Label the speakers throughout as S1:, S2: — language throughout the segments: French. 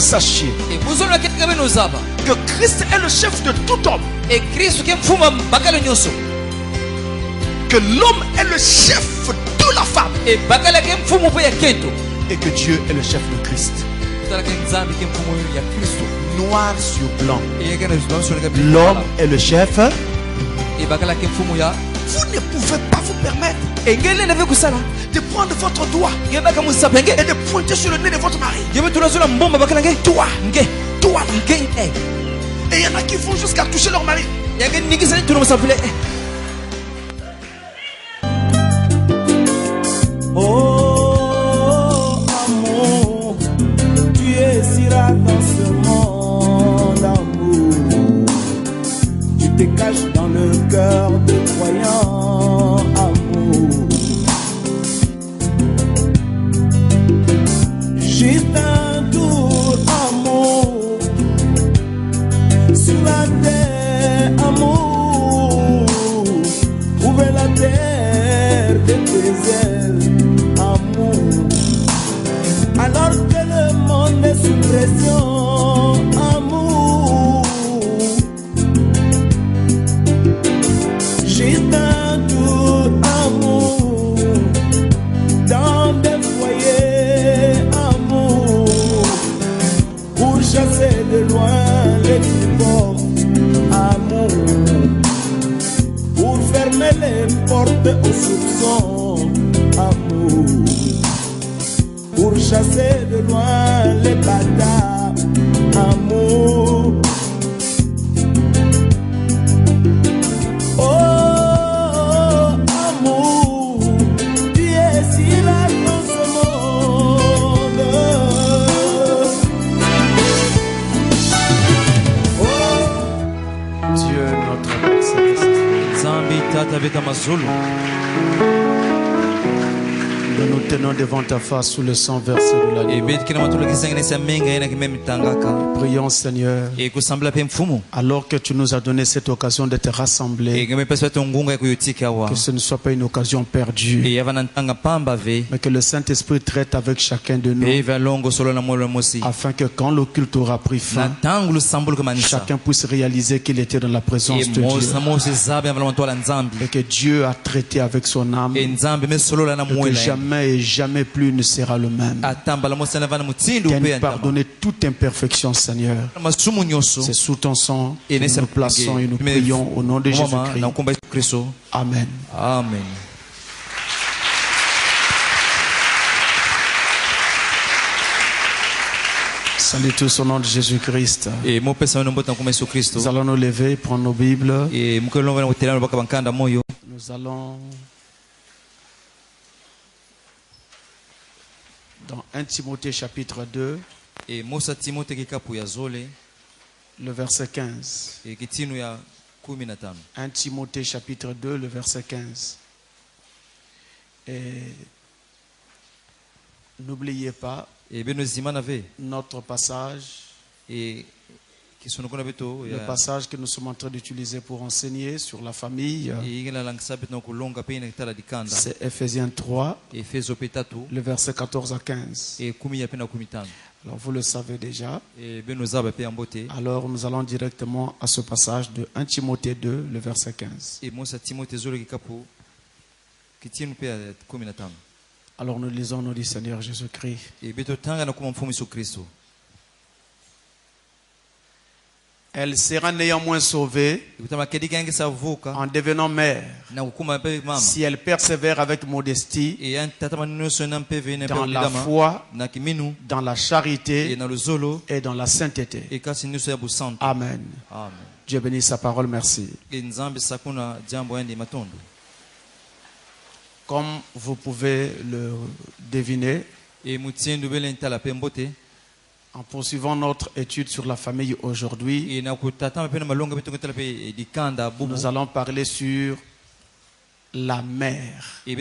S1: vous sachiez que Christ est le chef de tout homme, que l'homme est le chef de la femme, et que Dieu est le chef de Christ. Noir sur blanc, l'homme est le chef. Vous ne pouvez pas vous permettre de prendre votre doigt et de pointer sur le nez de votre mari. Toi. Et il y en a qui vont jusqu'à toucher leur mari.
S2: Oh amour, tu es si rare dans ce monde, amour. Tu te caches dans le cœur de croyants, amour. Juste un tour, amour, sur la terre, amour. Ouvre la terre de tes ailes, amour. Alors que le monde est sous pression, amour. Juste un tour, amour, dans des foyers, amour, pour chasser de loin les tribord, amour, pour fermer les portes aux soupçons, amour, pour chasser de loin les bâtards, amour. Oh, amour, tu es si là dans ce monde. Oh,
S1: Dieu notre Père céleste, nous nous tenons devant ta face sous le sang versé de l'agneau. Prions Seigneur, alors que tu nous as donné cette occasion de te rassembler, que ce ne soit pas une occasion perdue, mais que le Saint-Esprit traite avec chacun de nous, afin que quand le culte aura pris fin, chacun puisse réaliser qu'il était dans la présence de Dieu, et que Dieu a traité avec son âme, et que jamais et jamais plus ne sera le même. Viens pardonner toute imperfection, Seigneur. C'est sous ton sang que nous nous plaçons et nous prions au nom de Jésus-Christ. Amen.
S3: Amen.
S1: Salut tous au nom de Jésus-Christ. Nous allons nous lever, prendre nos Bibles. Nous allons dans 1 Timothée chapitre 2, le verset 15. 1 Timothée chapitre 2, le verset 15. Et n'oubliez pas notre passage, le passage que nous sommes en train d'utiliser pour enseigner sur la famille. C'est Ephésiens 3, le verset 14 à 15. Alors vous le savez déjà. Alors nous allons directement à ce passage de 1 Timothée 2, le verset 15. Alors nous lisons au nom du Seigneur Jésus-Christ. Elle sera néanmoins sauvée en devenant mère si elle persévère avec modestie dans la foi, dans la charité et dans la sainteté. Amen. Dieu bénisse sa parole, merci. Comme vous pouvez le deviner, en poursuivant notre étude sur la famille aujourd'hui, nous allons parler sur la mère. Nous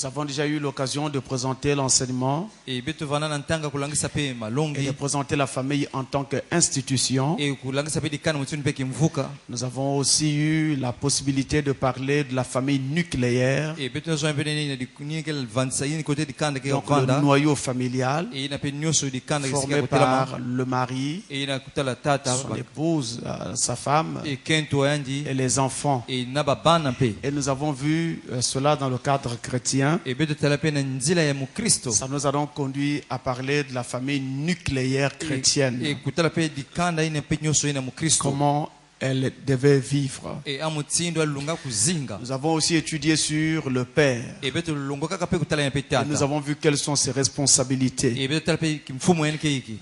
S1: avons déjà eu l'occasion de présenter l'enseignement et de présenter la famille en tant qu'institution. Nous avons aussi eu la possibilité de parler de la famille nucléaire, donc le noyau familial formé par le mari, son épouse, sa femme et les enfants. Et nous avons vu cela dans le cadre chrétien. Ça nous a donc conduit à parler de la famille nucléaire chrétienne. Comment elle devait vivre. Nous avons aussi étudié sur le père. Et nous avons vu quelles sont ses responsabilités.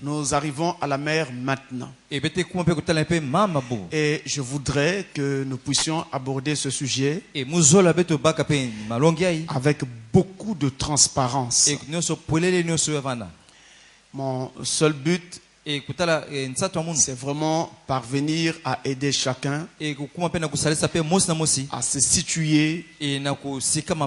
S1: Nous arrivons à la mère maintenant. Et je voudrais que nous puissions aborder ce sujet avec beaucoup de transparence. Mon seul but, c'est vraiment parvenir à aider chacun à se situer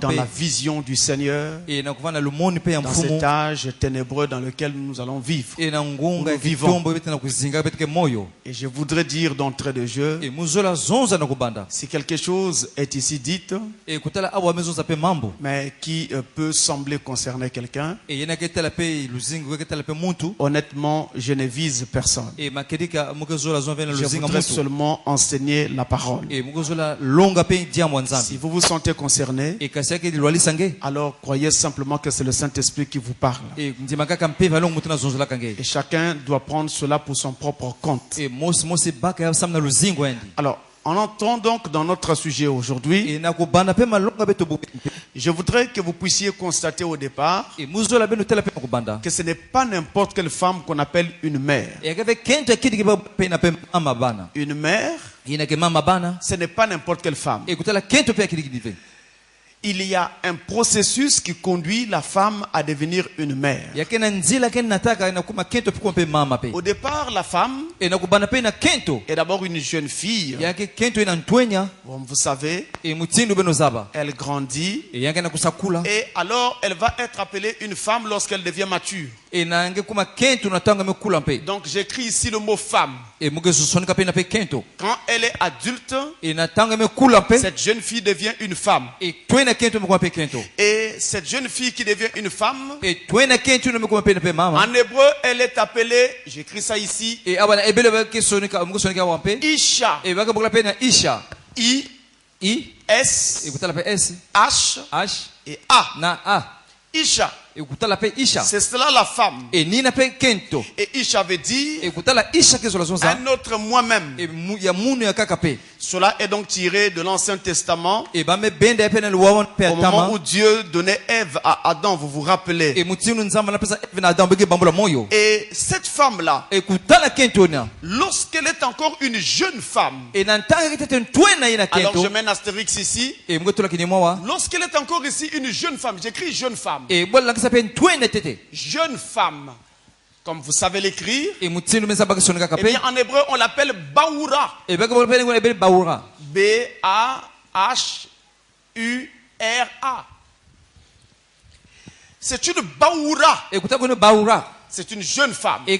S1: dans la vision du Seigneur, dans cet âge ténébreux dans lequel nous allons vivre. Nous vivons. Et je voudrais dire d'entrée de jeu, si quelque chose est ici dit, mais qui peut sembler concerner quelqu'un, honnêtement, je ne vise personne. Je voudrais seulement enseigner la parole. Si vous vous sentez concerné, alors croyez simplement que c'est le Saint-Esprit qui vous parle. Et chacun doit prendre cela pour son propre compte. Alors, en entrant donc dans notre sujet aujourd'hui, je voudrais que vous puissiez constater au départ que ce n'est pas n'importe quelle femme qu'on appelle une mère. Une mère, ce n'est pas n'importe quelle femme. Il y a un processus qui conduit la femme à devenir une mère. Au départ, la femme est d'abord une jeune fille. Bon, vous savez, elle grandit et alors elle va être appelée une femme lorsqu'elle devient mature. Donc j'écris ici le mot femme. Quand elle est adulte, cette jeune fille devient une femme. Et cette jeune fille qui devient une femme, en hébreu, elle est appelée, j'écris ça ici, Isha. I-S H et A. Isha. C'est cela la femme. Et Isha veut dire un autre moi-même. Cela est donc tiré de l'Ancien Testament. Au moment où Dieu donnait Ève à Adam, vous vous rappelez. Et cette femme-là, lorsqu'elle est encore une jeune femme, alors je mets un astérix ici, lorsqu'elle est encore ici une jeune femme, j'écris jeune femme. Jeune femme, comme vous savez l'écrire, eh bien en hébreu on l'appelle Baoura. B-A-H-U-R-A. C'est une Baoura. C'est une jeune femme. Et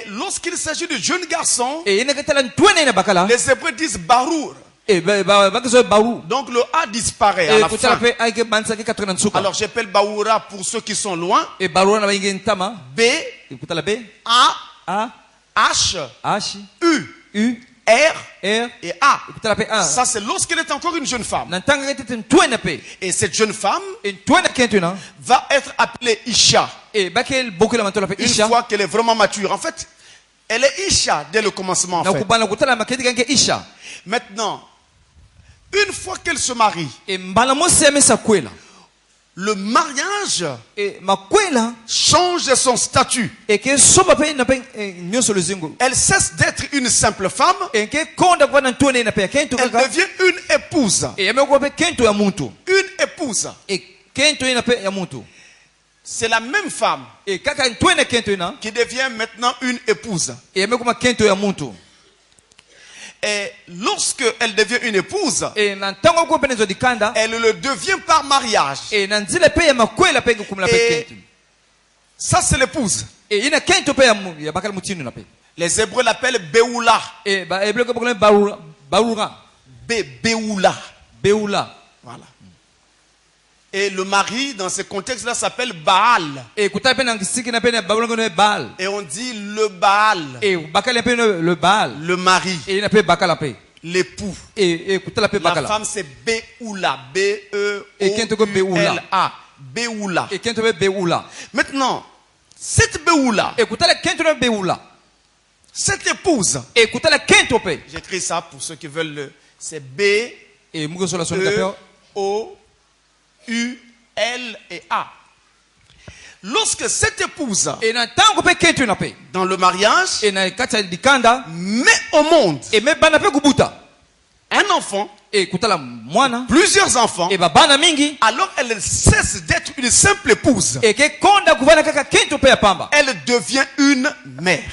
S1: lorsqu'il s'agit de jeunes garçons, les Hébreux disent Barour. Donc le A disparaît à la fin. Alors j'appelle Baoura pour ceux qui sont loin. B A H U R et A. Ça c'est lorsqu'elle est encore une jeune femme. Et cette jeune femme va être appelée Isha une fois qu'elle est vraiment mature. En fait, elle est Isha dès le commencement. En fait. Maintenant, une fois qu'elle se marie, le mariage change son statut. Elle cesse d'être une simple femme. Elle devient une épouse. Une épouse. C'est la même femme qui devient maintenant une épouse.
S3: Et lorsque elle devient une épouse, elle le devient par mariage. Et ça, c'est l'épouse. Les Hébreux l'appellent Béoula. Béoula. Voilà. Et le mari, dans ce contexte-là, s'appelle Baal. Et on dit le Baal. Le mari. L'époux. La femme, c'est Béoula. B-E-O-U-L-A. Béoula. Maintenant, cette Béoula, cette épouse, j'écris ça pour ceux qui veulent le... C'est B-E-O-U-L-A. Lorsque cette épouse, dans le mariage, met au monde un enfant, plusieurs enfants, alors elle cesse d'être une simple épouse. Elle devient une mère.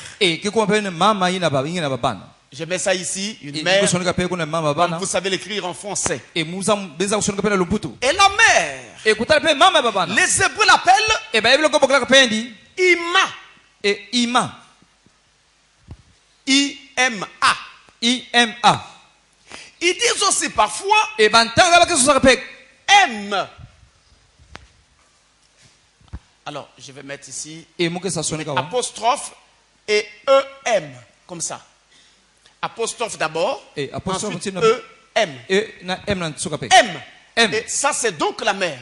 S3: Je mets ça ici, une mère. Vous savez l'écrire en français. Et la mère, les Hébreux l'appellent Ima. I-M-A. Ils disent aussi parfois M. Alors, je vais mettre ici apostrophe et E-M. Comme ça. Apostrophe d'abord. Ensuite E-M. M. Et ça, c'est donc la mère.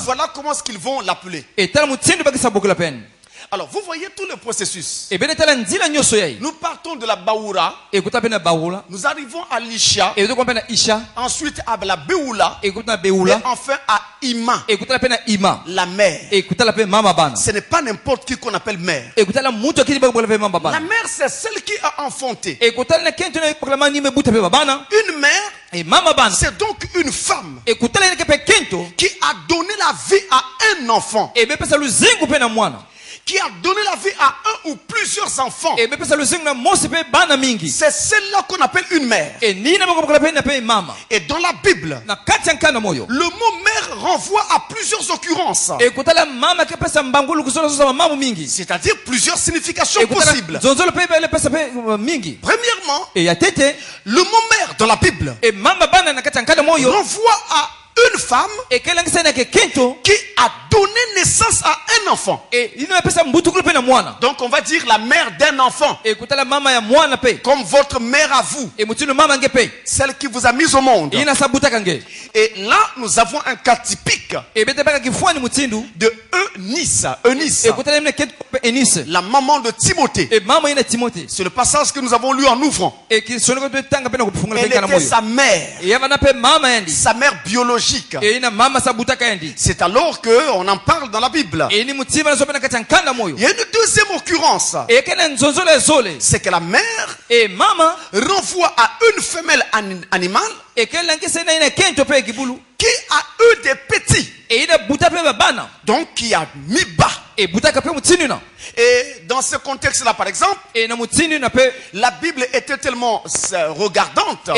S3: Voilà comment est-ce qu'ils vont l'appeler. Alors, vous voyez tout le processus. Nous partons de la Baoura. Nous arrivons à l'Isha. Ensuite à la Béoula. Et enfin à Ima. La mère. Ce n'est pas n'importe qui qu'on appelle mère. La mère, c'est celle qui a enfanté. Une mère, c'est donc une femme qui a donné la vie à un enfant. Qui a donné la vie à un ou plusieurs enfants. C'est celle-là qu'on appelle une mère. Et dans la Bible, le mot mère renvoie à plusieurs occurrences. C'est-à-dire plusieurs significations possibles. Premièrement, le mot mère dans la Bible renvoie à une femme qui a donné naissance à un enfant. Donc on va dire la mère d'un enfant. Comme votre mère à vous. Celle qui vous a mis au monde. Et là nous avons un cas typique de Eunice, la maman de Timothée. C'est le passage que nous avons lu en ouvrant. Elle était sa mère. Sa mère biologique. C'est alors qu'on en parle dans la Bible. Il y a une deuxième occurrence. C'est que la mère renvoie à une femelle animale qui a eu des petits. Donc qui a mis bas. Et dans ce contexte-là, par exemple, la Bible était tellement regardante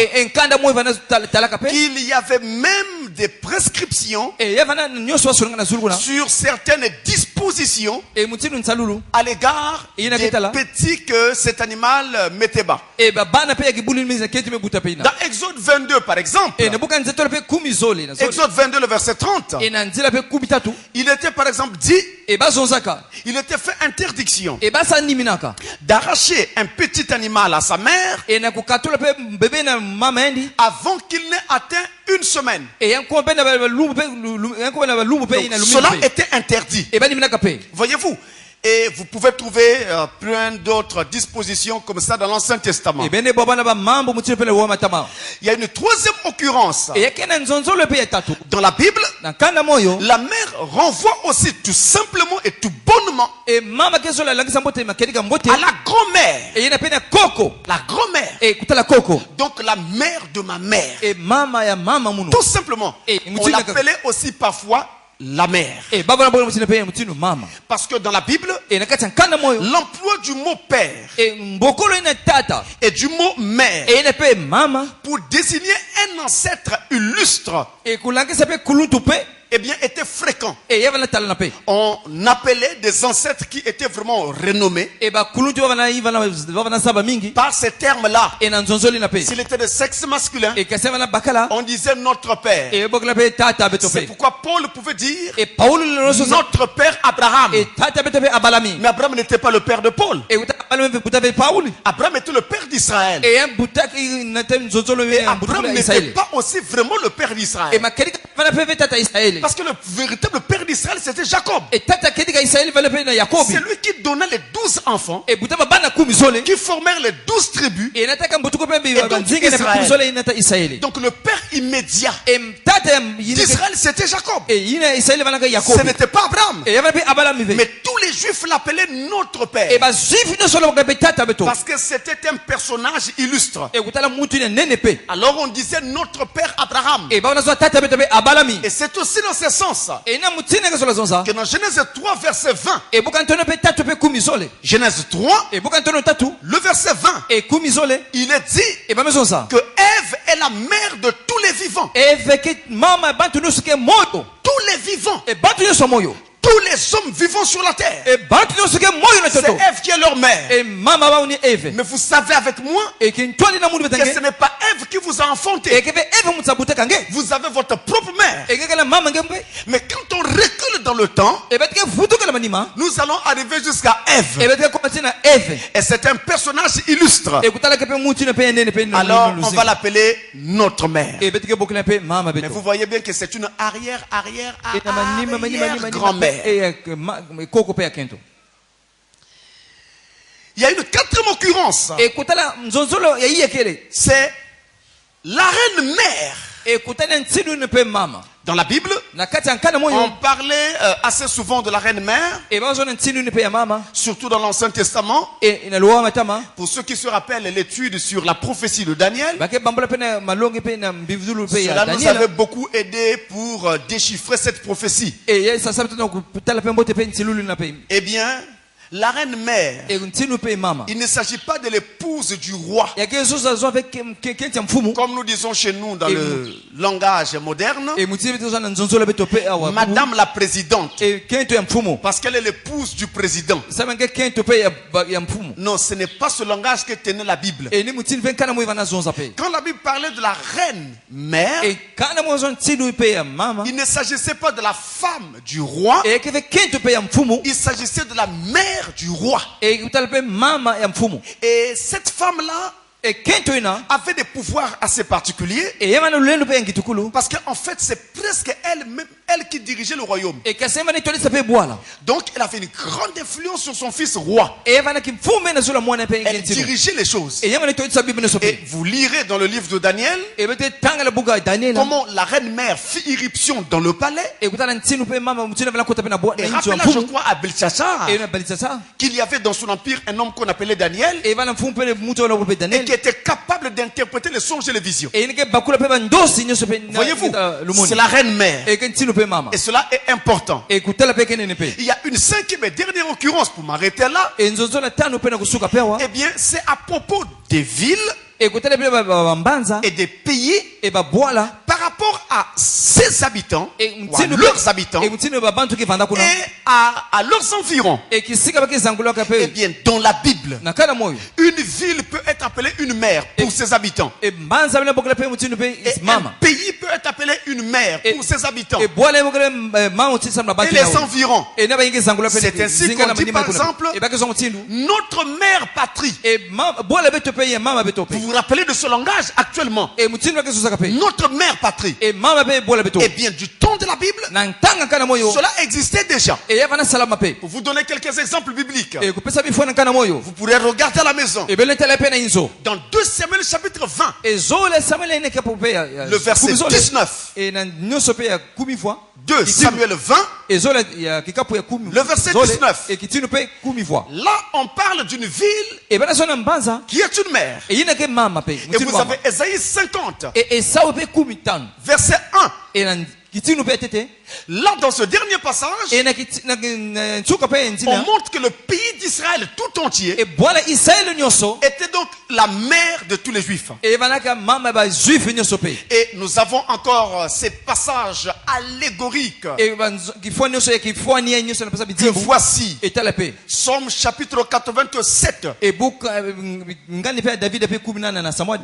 S3: qu'il y avait même des prescriptions sur certaines dispositions à l'égard des petits que cet animal mettait bas. Dans Exode 22, par exemple, Exode 22, le verset 30, il était par exemple dit, il était fait interdiction d'arracher un petit animal à sa mère avant qu'il n'ait atteint une semaine. Donc, cela était interdit. Voyez-vous? Et vous pouvez trouver plein d'autres dispositions comme ça dans l'Ancien Testament. Il y a une troisième occurrence. Dans la Bible, la mère renvoie aussi tout simplement et tout bonnement à la grand-mère. La grand-mère. Donc la mère de ma mère. Tout simplement. On l'appelait aussi parfois la mère. Parce que dans la Bible, l'emploi du mot père et du mot mère pour désigner un ancêtre illustre, eh bien, était fréquent. On appelait des ancêtres qui étaient vraiment renommés par ces termes-là. S'il était de sexe masculin, on disait notre père. C'est pourquoi Paul pouvait dire notre père Abraham. Mais Abraham n'était pas le père de Paul. Abraham était le père d'Israël. Et Abraham n'était pas aussi vraiment le père d'Israël. Parce que le véritable père d'Israël, c'était Jacob. C'est lui qui donnait les 12 enfants, qui formèrent les 12 tribus, et donc Israël. Donc le père immédiat d'Israël, c'était Jacob. Ce n'était pas Abraham. Mais tous les juifs l'appelaient notre père. Parce que c'était un personnage illustre. Alors on disait notre père Abraham. Et c'est aussi dans ce sens que dans Genèse 3 verset 20, Genèse 3 le verset 20, il est dit que Ève est la mère de tous les vivants. Tous les vivants. Tous les hommes vivant sur la terre. C'est Ève qui est leur mère. Mais vous savez avec moi que ce n'est pas Ève qui vous a enfanté. Vous avez votre propre mère. Mais quand on recule dans le temps, nous allons arriver jusqu'à Ève. Et c'est un personnage illustre. Alors on va l'appeler notre mère. Mais vous voyez bien que c'est une arrière-grand-mère. Il y a une quatrième occurrence. C'est la reine mère. Dans la Bible, on parlait assez souvent de la reine mère, surtout dans l'Ancien Testament. Pour ceux qui se rappellent l'étude sur la prophétie de Daniel, cela nous avait beaucoup aidé pour déchiffrer cette prophétie. Eh bien, la reine mère, il ne s'agit pas de l'épouse du roi. Comme nous disons chez nous dans le langage moderne, Madame la présidente. Parce qu'elle est l'épouse du président. Non, ce n'est pas ce langage que tenait la Bible. Quand la Bible parlait de la reine mère, il ne s'agissait pas de la femme du roi. Il s'agissait de la mère du roi. Et cette femme-là avait des pouvoirs assez particuliers. Parce qu'en fait, c'est presque elle-même, elle qui dirigeait le royaume. Donc, elle avait une grande influence sur son fils roi. Elle dirigeait les choses. Et vous lirez dans le livre de Daniel comment la reine mère fit irruption dans le palais. Et rappelez-la, je crois, à Belchassar, qu'il y avait dans son empire un homme qu'on appelait Daniel, et qui était capable d'interpréter les songes et les visions. Voyez-vous, c'est la reine mère. Et cela est important. Il y a une cinquième et dernière occurrence pour m'arrêter là. Eh bien, c'est à propos des villes et des pays par rapport à ses habitants, ou à leurs habitants, et à leurs environs. Eh bien, dans la Bible, une ville peut être appelée une mère pour ses habitants. Et un pays peut être appelé une mère pour ses habitants. Et les environs. C'est ainsi qu'on dit par exemple notre mère patrie. Vous vous rappelez de ce langage actuellement? Notre mère patrie. Eh bien, du temps de la Bible, cela existait déjà. Pour vous donner quelques exemples bibliques, vous pourrez regarder à la maison. Dans 2 Samuel chapitre 20, le verset 19. 2 Samuel 20, le verset 19. Là, on parle d'une ville qui est une mère. Et vous avez Ésaïe 50, verset 1. Là, dans ce dernier passage, on montre que le pays d'Israël tout entier était donc la mère de tous les Juifs. Et nous avons encore ces passages allégoriques. Que voici. Somme chapitre 87.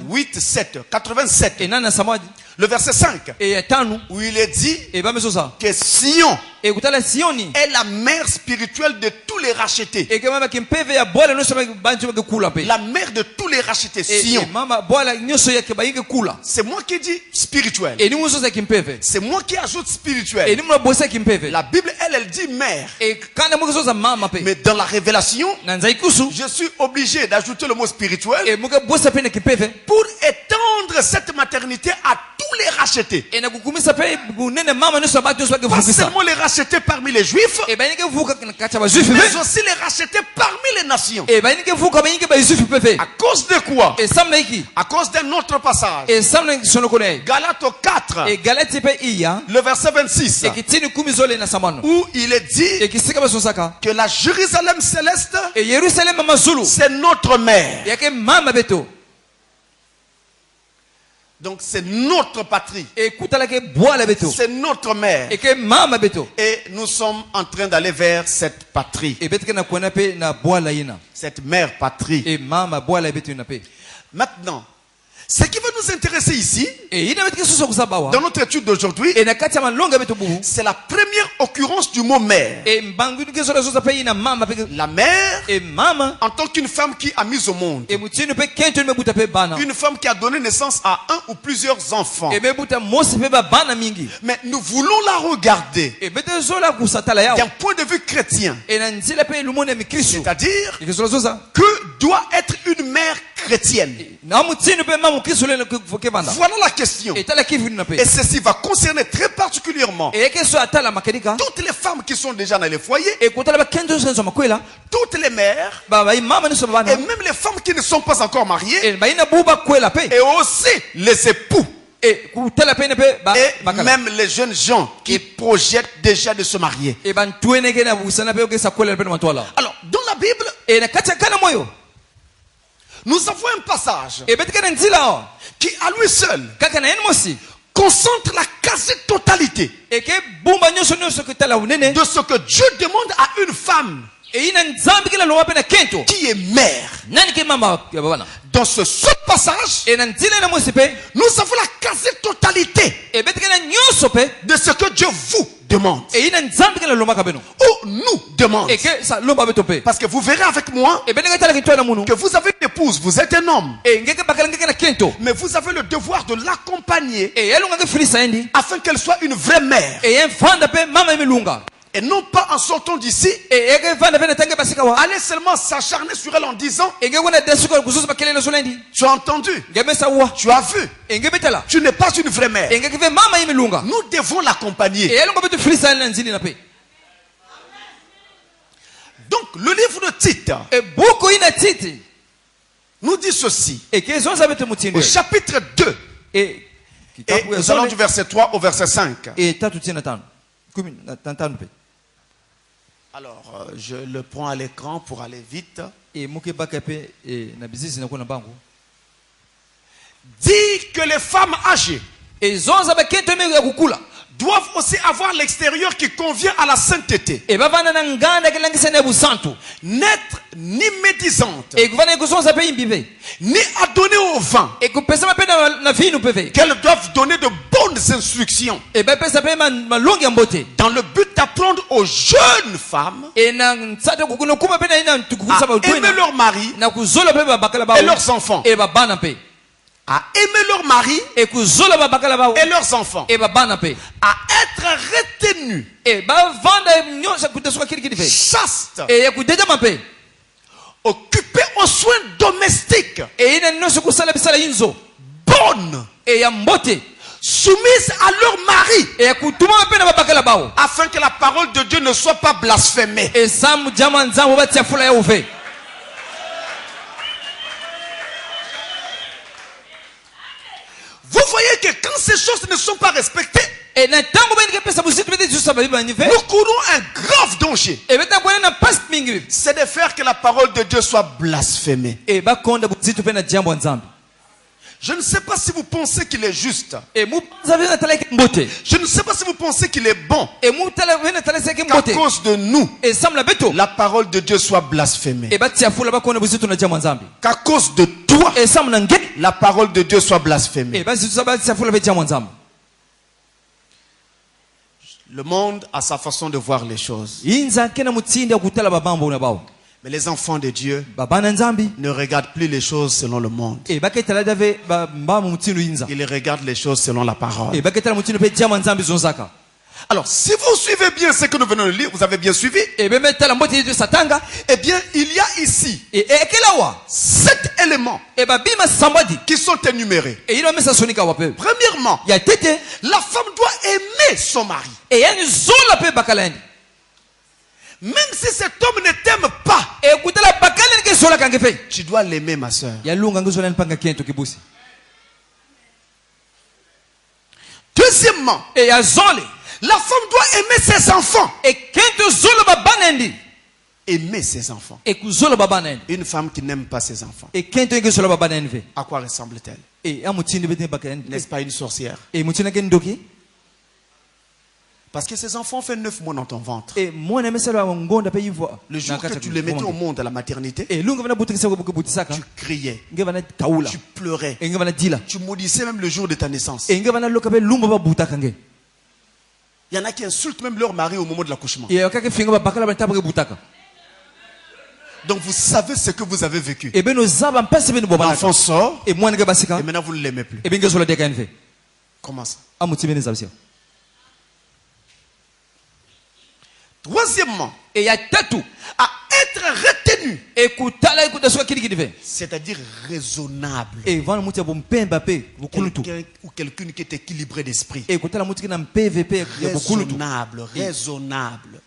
S3: 8, 7, 87. Le verset 5. Où il est dit que Sion est la mère spirituelle de tous les rachetés. La mère de tous les rachetés, Sion. C'est moi qui dis spirituel. C'est moi qui ajoute spirituel. La Bible, elle dit mère. Mais dans la révélation, je suis obligé d'ajouter le mot spirituel pour étendre cette maternité à tous les rachetés. Pas seulement les rachetés parmi les Juifs, mais aussi les rachetés parmi les nations. À cause de quoi? À cause d'un autre passage. Galates 4, le verset 26, où il est dit que la Jérusalem céleste, c'est notre mère. Donc c'est notre patrie. C'est notre mère. Et nous sommes en train d'aller vers cette patrie. Cette mère patrie. Maintenant, ce qui va nous intéresser ici, dans notre étude d'aujourd'hui, c'est la première occurrence du mot mère. La mère, en tant qu'une femme qui a mis au monde, une femme qui a donné naissance à un ou plusieurs enfants. Mais nous voulons la regarder d'un point de vue chrétien. C'est-à-dire que doit être une mère chrétienne. Voilà la question. Et ceci va concerner très particulièrement toutes les femmes qui sont déjà dans les foyers, toutes les mères, et même les femmes qui ne sont pas encore mariées, et aussi les époux. Et même les jeunes gens qui projettent déjà de se marier. Alors, dans la Bible, nous avons un passage qui, à lui seul, concentre la quasi-totalité de ce que Dieu demande à une femme qui est mère. Dans ce seul passage, nous avons la quasi-totalité de ce que Dieu vous demande. Ou nous demande. Parce que vous verrez avec moi que vous avez une épouse, vous êtes un homme. Mais vous avez le devoir de l'accompagner afin qu'elle soit une vraie mère. Et non pas en sortant d'ici, aller seulement s'acharner sur elle en disant: tu as entendu, tu as vu, tu n'es pas une vraie mère. Nous devons l'accompagner. Donc le livre de Tite nous dit ceci au chapitre 2, et nous allons du verset 3 au verset 5. Alors, je le prends à l'écran pour aller vite. Dit que les femmes âgées doivent aussi avoir l'extérieur qui convient à la sainteté. N'être ni médisante, ni adonner au vin. Qu'elles doivent donner de bonnes instructions dans le but d'apprendre aux jeunes femmes à aimer leur mari et leurs enfants. À aimer leur mari et leurs enfants, à être retenus, chastes, occupés aux soins domestiques, bonnes, soumises à leur mari, afin que la parole de Dieu ne soit pas blasphémée. Vous voyez que quand ces choses ne sont pas respectées, nous courons un grave danger. C'est de faire que la parole de Dieu soit blasphémée. Je ne sais pas si vous pensez qu'il est juste. Je ne sais pas si vous pensez qu'il est bon qu'à cause de nous, la parole de Dieu soit blasphémée. Qu'à cause de toi, la parole de Dieu soit blasphémée. Le monde a sa façon de voir les choses. Mais les enfants de Dieu ne regardent plus les choses selon le monde. Ils regardent les choses selon la parole. Alors, si vous suivez bien ce que nous venons de lire, vous avez bien suivi. Eh bien, il y a ici 7 éléments qui sont énumérés. Premièrement, la femme doit aimer son mari. Même si cet homme ne t'aime pas, tu dois l'aimer, ma soeur. Deuxièmement, la femme doit aimer ses enfants. Aimer ses enfants. Une femme qui n'aime pas ses enfants, à quoi ressemble-t-elle? N'est-ce pas une sorcière? Parce que ces enfants font 9 mois dans ton ventre. Le jour que tu les mettais au monde à la maternité, tu criais, tu pleurais, tu maudissais même le jour de ta naissance. Il y en a qui insultent même leur mari au moment de l'accouchement. Donc vous savez ce que vous avez vécu. L'enfant sort et maintenant vous ne l'aimez plus. Comment ça? Troisièmement, à être retenu, c'est-à-dire raisonnable. Ou quelqu'un qui est équilibré d'esprit. Raisonnable.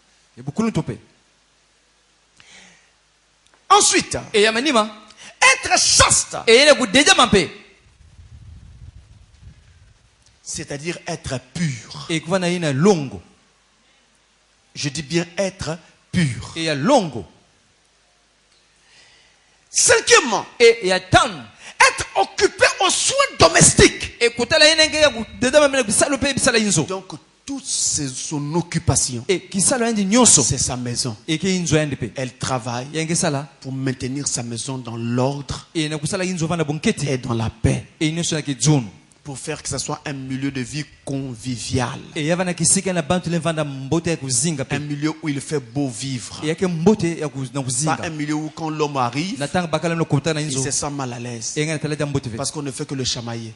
S3: Ensuite, être chaste, c'est-à-dire être pur. Je dis bien être pur. Cinquièmement, être occupé aux soins domestiques. Donc toute son occupation, c'est sa maison. Elle travaille pour maintenir sa maison dans l'ordre et dans la paix, pour faire que ce soit un milieu de vie convivial, un milieu où il fait beau vivre, pas un milieu où quand l'homme arrive, il se sent mal à l'aise parce qu'on ne fait que le chamailler.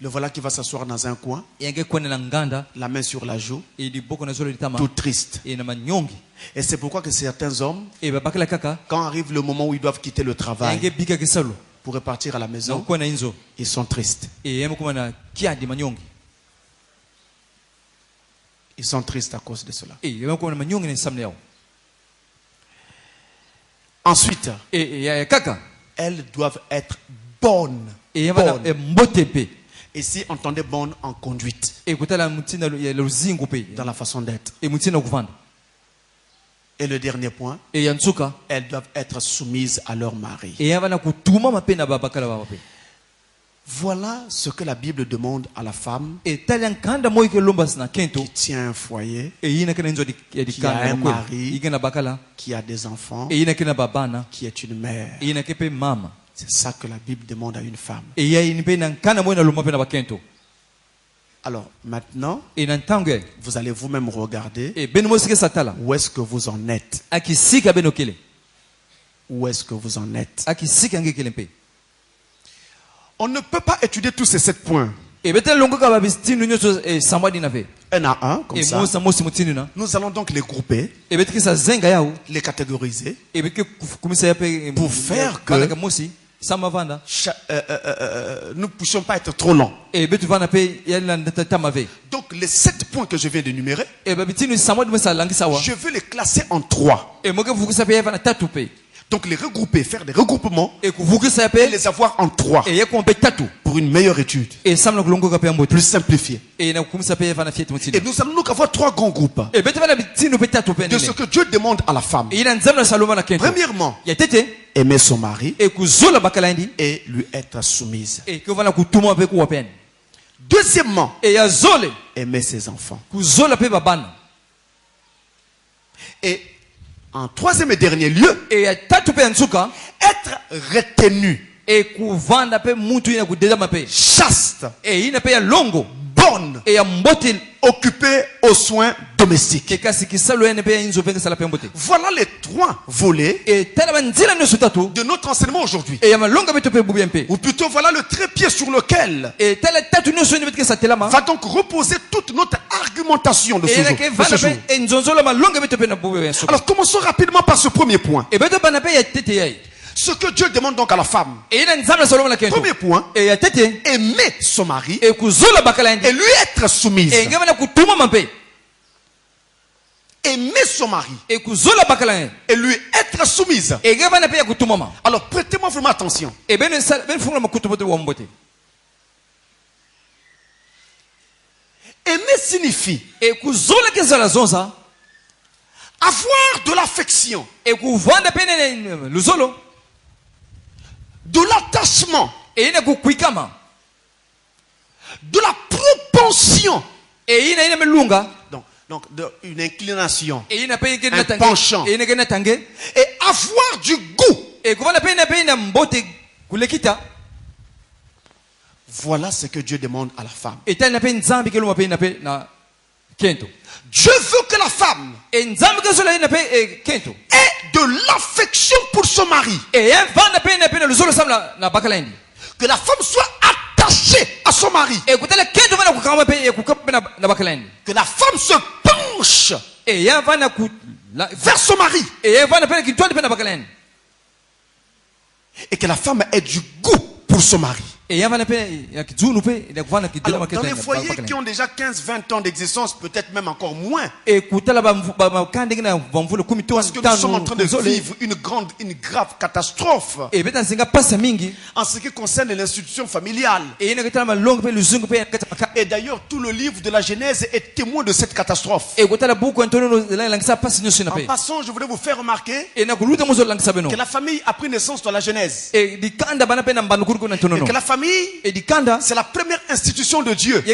S3: Le voilà qui va s'asseoir dans un coin, la main sur la joue, tout triste. Et c'est pourquoi que certains hommes, quand arrive le moment où ils doivent quitter le travail pour repartir à la maison, ils sont tristes. Ils sont tristes à cause de cela. Ensuite, elles doivent être bonnes. Ici, entendez bonne en conduite, dans la façon d'être. Et le dernier point, elles doivent être soumises à leur mari. Voilà ce que la Bible demande à la femme qui tient un foyer, qui a un mari, qui a des enfants, qui est une mère. C'est ça que la Bible demande à une femme. Alors maintenant, vous allez vous-même regarder où est-ce que vous en êtes. Où est-ce que vous en êtes? On ne peut pas étudier tous ces 7 points un à un, comme ça. Nous allons donc les grouper, les catégoriser, pour faire que nous ne puissions pas être trop longs. Donc les 7 points que je viens d'énumérer, je vais les classer en 3. Donc les regrouper, faire des regroupements et les avoir en 3 pour une meilleure étude. Plus simplifiée. Et nous allons donc avoir 3 grands groupes de ce que Dieu demande à la femme. Premièrement, aimer son mari et lui être soumise. Deuxièmement, aimer ses enfants. Et en troisième et dernier lieu, être retenu, chaste, bonne, occupée aux soins domestiques. Voilà les 3 volets de notre enseignement aujourd'hui. Ou plutôt voilà le trépied sur lequel va donc reposer toute notre argumentation de ce jour. Alors commençons rapidement par ce premier point. Ce que Dieu demande donc à la femme. Premier point, aimer son mari et lui être soumise. Aimer son mari et lui être soumise. Alors prêtez-moi vraiment attention. Aimer signifie avoir de l'affection, de l'attachement, de la propension, donc une inclination, un penchant, et avoir du goût. Voilà ce que Dieu demande à la femme. Dieu veut que la femme ait de l'affection pour son mari. Que la femme soit attachée à son mari. Que la femme se penche vers son mari. Et que la femme ait du goût pour son mari. Alors, dans les foyers qui ont déjà 15-20 ans d'existence, peut-être même encore moins, parce que nous sommes en train de vivre une grave catastrophe en ce qui concerne l'institution familiale. Et d'ailleurs, tout le livre de la Genèse est témoin de cette catastrophe. En passant, je voudrais vous faire remarquer que la famille a pris naissance dans la Genèse. Et que la famille, c'est la première institution de Dieu.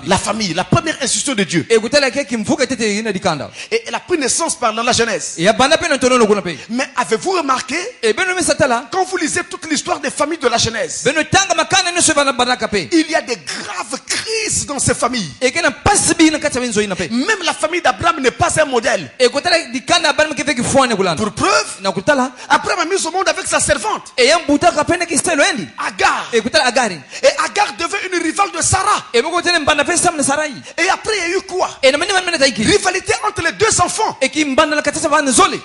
S3: La famille, la première institution de Dieu. Et elle a pris naissance par la Genèse. Mais avez-vous remarqué, quand vous lisez toute l'histoire des familles de la Genèse, il y a des graves crises dans ces familles. Même la famille d'Abraham n'est pas un modèle. Pour preuve, Abraham a mis au monde avec sa servante Agar. Et Agar devait une rivale de Sarah. Et après il y a eu quoi? Rivalité entre les 2 enfants.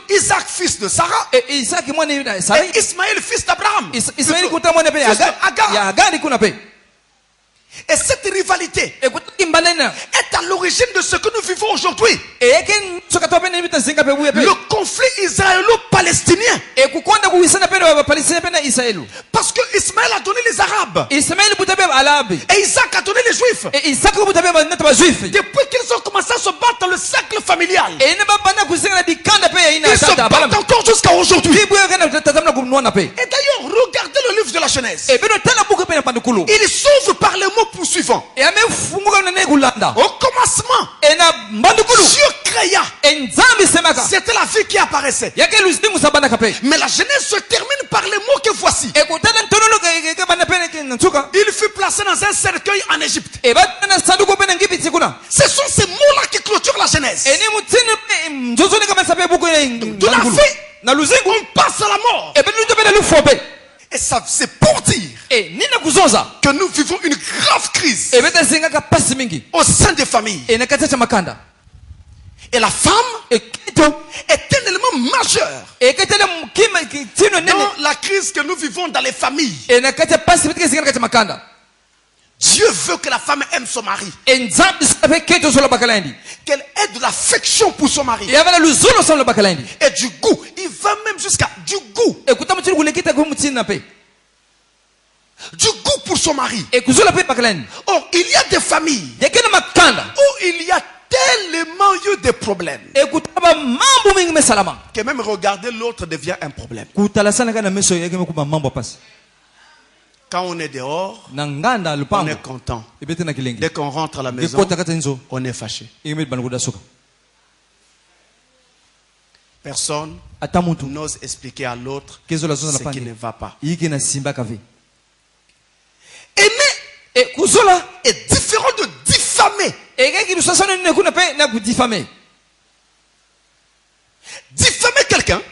S3: Isaac fils de Sarah et Ismaël fils d'Abraham. Et cette rivalité est à l'origine de ce que nous vivons aujourd'hui. Le conflit israélo-palestinien. Parce que Ismaël a donné les Arabes. Et Isaac a donné les Juifs. Depuis qu'ils ont commencé à se battre dans le cercle familial, ils se battent encore jusqu'à aujourd'hui. Et d'ailleurs, regardez le livre de la Genèse. Il s'ouvre par le mot poursuivant. Au commencement, Dieu créa. C'était la vie qui apparaissait. Mais la Genèse se termine par les mots que voici. Il fut placé dans un cercueil en Égypte. Ce sont ces mots-là qui clôturent la Genèse. De la vie, on passe à la mort. Et ça, c'est pour dire que nous vivons une grave crise au sein des familles. Et la femme est un élément majeur dans la crise que nous vivons dans les familles. Dieu veut que la femme aime son mari. Qu'elle ait de l'affection pour son mari. Et du goût. Il va même jusqu'à jusqu'à du goût. Du goût pour son mari. Or, il y a des familles où il y a tellement eu de problèmes que même regarder l'autre devient un problème. Quand on est dehors, on est content. Dès qu'on rentre à la maison, on est fâché. Personne n'ose expliquer à l'autre ce qui ne va pas. Aimer est différent de diffamer. Diffamer quelqu'un,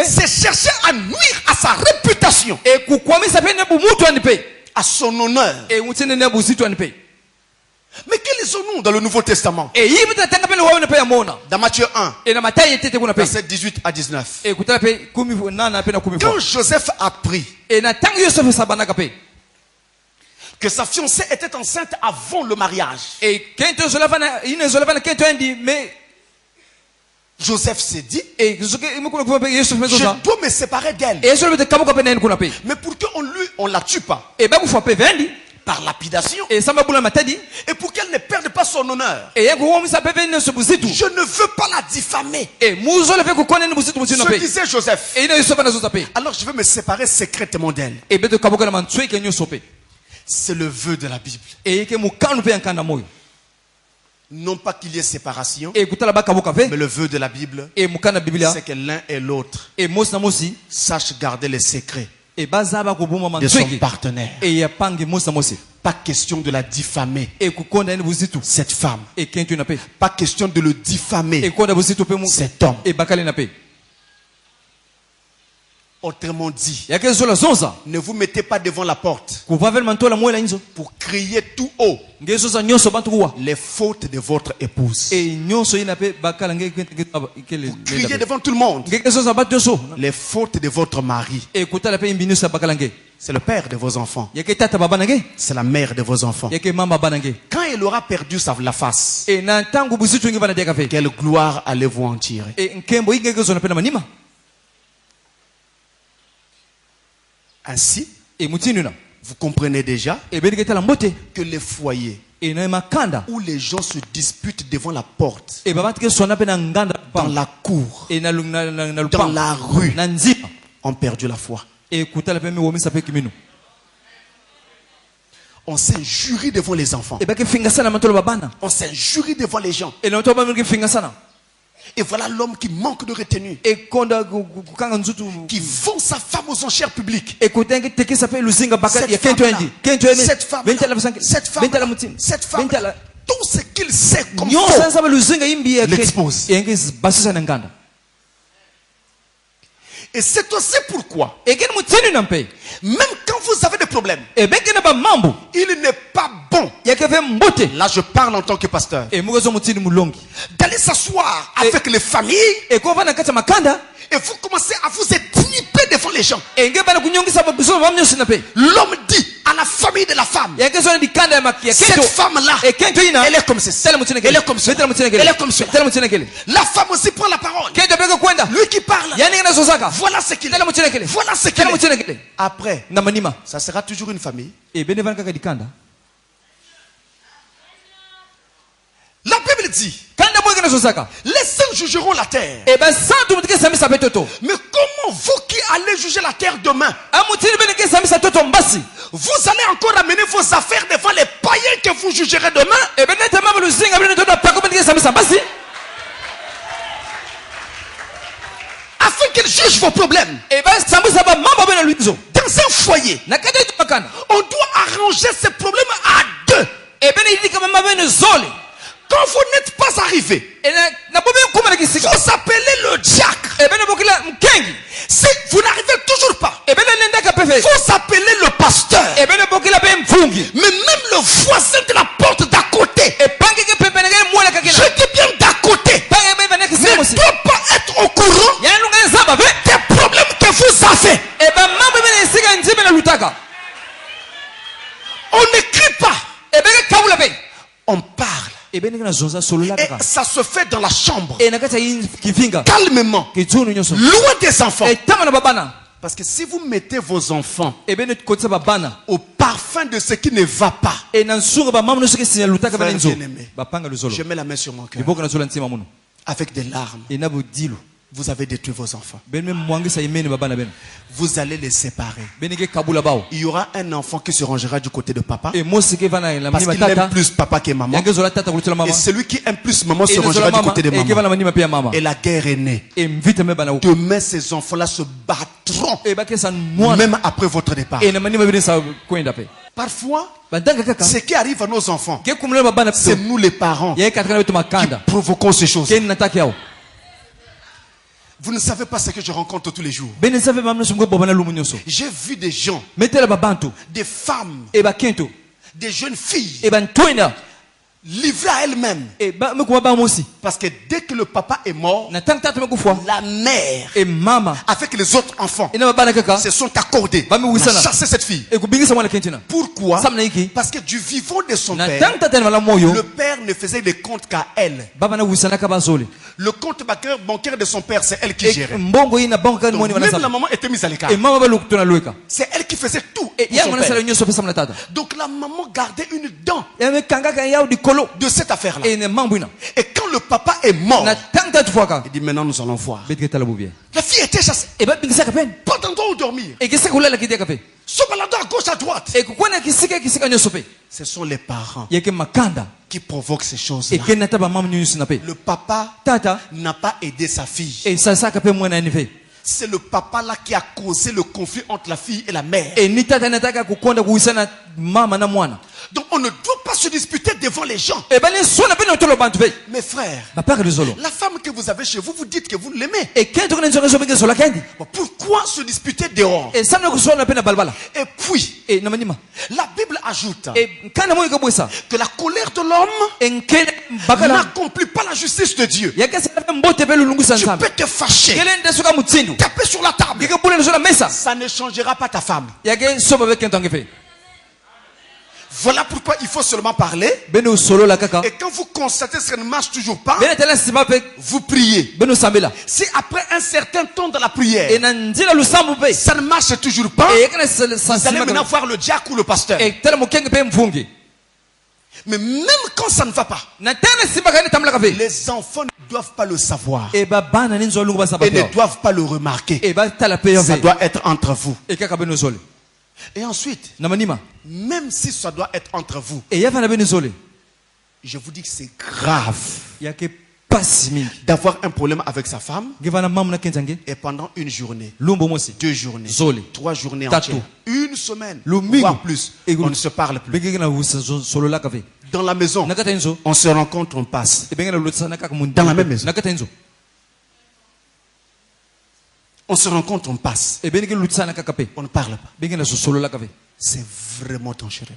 S3: c'est chercher à nuire à sa réputation, à son honneur. Mais quels sont-nous dans le Nouveau Testament? Dans Matthieu 1, verset 18 à 19. Quand Joseph a appris que sa fiancée était enceinte avant le mariage, Joseph s'est dit, je dois me séparer d'elle. Mais pour qu'on ne la tue pas par lapidation, et pour qu'elle ne perde pas son honneur, je ne veux pas la diffamer, se disait Joseph. Alors je veux me séparer secrètement d'elle. C'est le vœu de la Bible. Non pas qu'il y ait séparation, mais le vœu de la Bible, c'est que l'un et l'autre sachent garder les secrets de son partenaire. Pas question de la diffamer, cette femme. Pas question de le diffamer, cet homme. Autrement dit, ne vous mettez pas devant la porte pour crier tout haut les fautes de votre épouse. Criez devant tout le monde les fautes de votre mari. C'est le père de vos enfants. C'est la mère de vos enfants. Quand il aura perdu la face, quelle gloire allez-vous en tirer? Ainsi, vous comprenez déjà que les foyers où les gens se disputent devant la porte, dans la cour, dans la rue, ont perdu la foi. On s'injurie devant les enfants. On s'injurie devant les gens. Et voilà l'homme qui manque de retenue, qui vend sa femme aux enchères publiques. Cette femme, tout ce qu'il sait comme faux, l'expose. Et c'est aussi pourquoi, même quand vous avez des problèmes, il n'est pas bon, là je parle en tant que pasteur, d'aller s'asseoir avec les familles et vous commencez à vous étriper devant les gens. L'homme dit à la famille de la femme, cette femme-là, elle est comme ceci, elle est comme ça, elle est comme ça. La femme aussi prend la parole. Lui qui parle, voilà ce qu'il est, voilà ce qu'il est. Après, ça sera toujours une famille. La Bible dit, les saints jugeront la terre. Mais comment vous qui allez juger la terre demain, vous allez encore amener vos affaires devant les païens que vous jugerez demain? Afin qu'ils jugent vos problèmes. Dans un foyer, on doit arranger ces problèmes à deux. Quand vous n'êtes pas arrivé, vous appelez le diacre. Si vous n'arrivez toujours pas, vous appelez le pasteur. Mais même le voisin de la porte d'à côté, je dis bien d'à côté, ne doit pas être au courant des problèmes que vous avez. On n'écrit pas, on parle. Et ça se fait dans la chambre. Calmement. Loin des enfants. Parce que si vous mettez vos enfants au parfum de ce qui ne va pas, je mets la main sur mon cœur. Avec des larmes, vous avez détruit vos enfants. Vous allez les séparer. Il y aura un enfant qui se rangera du côté de papa parce qu'il aime plus papa que maman. Et celui qui aime plus maman se rangera du côté de maman. Et la guerre est née. Demain, ces enfants-là se battront même après votre départ. Parfois, ce qui arrive à nos enfants, c'est nous les parents qui provoquons ces choses. Vous ne savez pas ce que je rencontre tous les jours. J'ai vu des gens, des femmes, des jeunes filles livrées à elles-mêmes. Parce que dès que le papa est mort, la mère avec les autres enfants se sont accordés à chasser cette fille. Pourquoi? Parce que du vivant de son père, le père ne faisait les comptes qu'à elle. Le compte bancaire de son père, c'est elle qui gérait. Donc, même la maman était mise à l'écart. C'est elle qui faisait tout pour son père. Donc la maman gardait une dent de cette affaire-là. Et quand le papa est mort, il dit maintenant nous allons voir. La fille était chassée. Pas d'endroit où dormir. Se baladant à gauche à droite. Ce sont les parents qui provoquent ces choses-là. Le papa n'a pas aidé sa fille. C'est le papa là qui a causé le conflit entre la fille et la mère. Donc on ne doit pas se disputer devant les gens. Mes frères, la femme que vous avez chez vous, vous dites que vous l'aimez. Pourquoi se disputer dehors? Et puis, la Bible ajoute que la colère de l'homme n'accomplit pas la justice de Dieu. Tu peux te fâcher, taper sur la table, ça ne changera pas ta femme. Voilà pourquoi il faut seulement parler. Et quand vous constatez que ça ne marche toujours pas, vous priez. Si après un certain temps de la prière, ça ne marche toujours pas, vous allez maintenant voir le diacre ou le pasteur. Mais même quand ça ne va pas, les enfants ne doivent pas le savoir et ne doivent pas le remarquer. Ça doit être entre vous. Et ensuite, même si ça doit être entre vous, je vous dis que c'est grave d'avoir un problème avec sa femme et pendant une journée, 2 journées, 3 journées entières, une semaine, voire plus, on ne se parle plus. Dans la maison, on se rencontre, on passe. Dans la même maison, on se rencontre, on passe. On ne parle pas. C'est vraiment dangereux.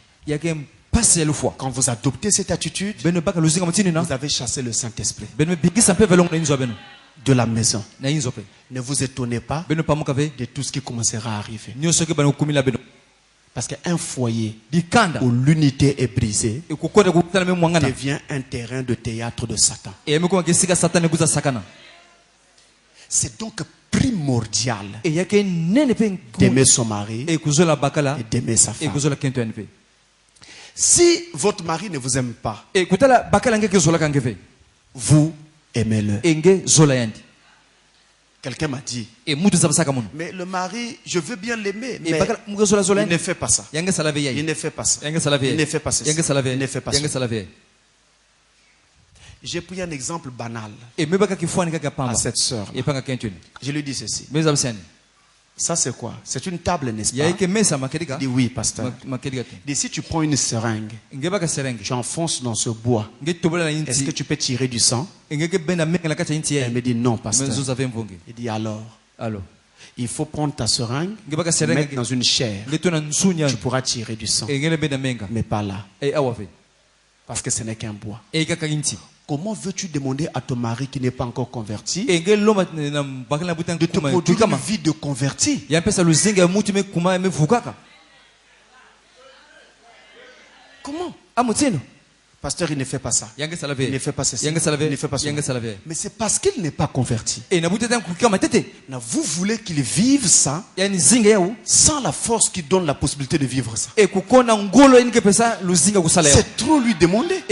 S3: Quand vous adoptez cette attitude, vous avez chassé le Saint-Esprit de la maison. Ne vous étonnez pas de tout ce qui commencera à arriver. Parce qu'un foyer où l'unité est brisée devient un terrain de théâtre de Satan. C'est donc primordial d'aimer son mari et d'aimer sa femme. Si votre mari ne vous aime pas, vous aimez-le. Quelqu'un m'a dit, mais le mari, je veux bien l'aimer, mais il ne fait pas ça. Il ne fait pas ça. Il ne fait pas ça. Il ne fait pas ça. J'ai pris un exemple banal à cette sœur. Je lui dis ceci. Ça c'est quoi? C'est une table, n'est-ce pas? Il dit oui, pasteur. Il dit si tu prends une seringue, tu enfonces dans ce bois, est-ce que tu peux tirer du sang? Elle me dit non, pasteur. Il dit alors il faut prendre ta seringue, mettre dans une chair, tu pourras tirer du sang, mais pas là, parce que ce n'est qu'un bois. Comment veux-tu demander à ton mari qui n'est pas encore converti de te produire une vie de converti? Comment? Pasteur, il ne fait pas ça. Il ne fait pas ceci. Il ne fait pas cela. Mais c'est parce qu'il n'est pas converti. Vous voulez qu'il vive ça sans la force qui donne la possibilité de vivre ça. C'est trop lui demander.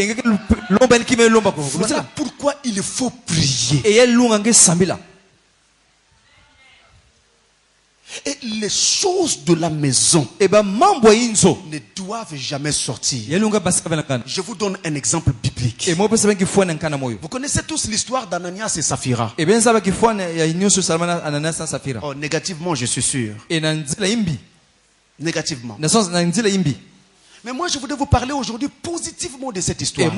S3: Voilà pourquoi il faut prier. Et les choses de la maison ne doivent jamais sortir. Je vous donne un exemple biblique. Vous connaissez tous l'histoire d'Ananias et Saphira. Oh, négativement, je suis sûr. Négativement. Mais moi, je voudrais vous parler aujourd'hui positivement de cette histoire.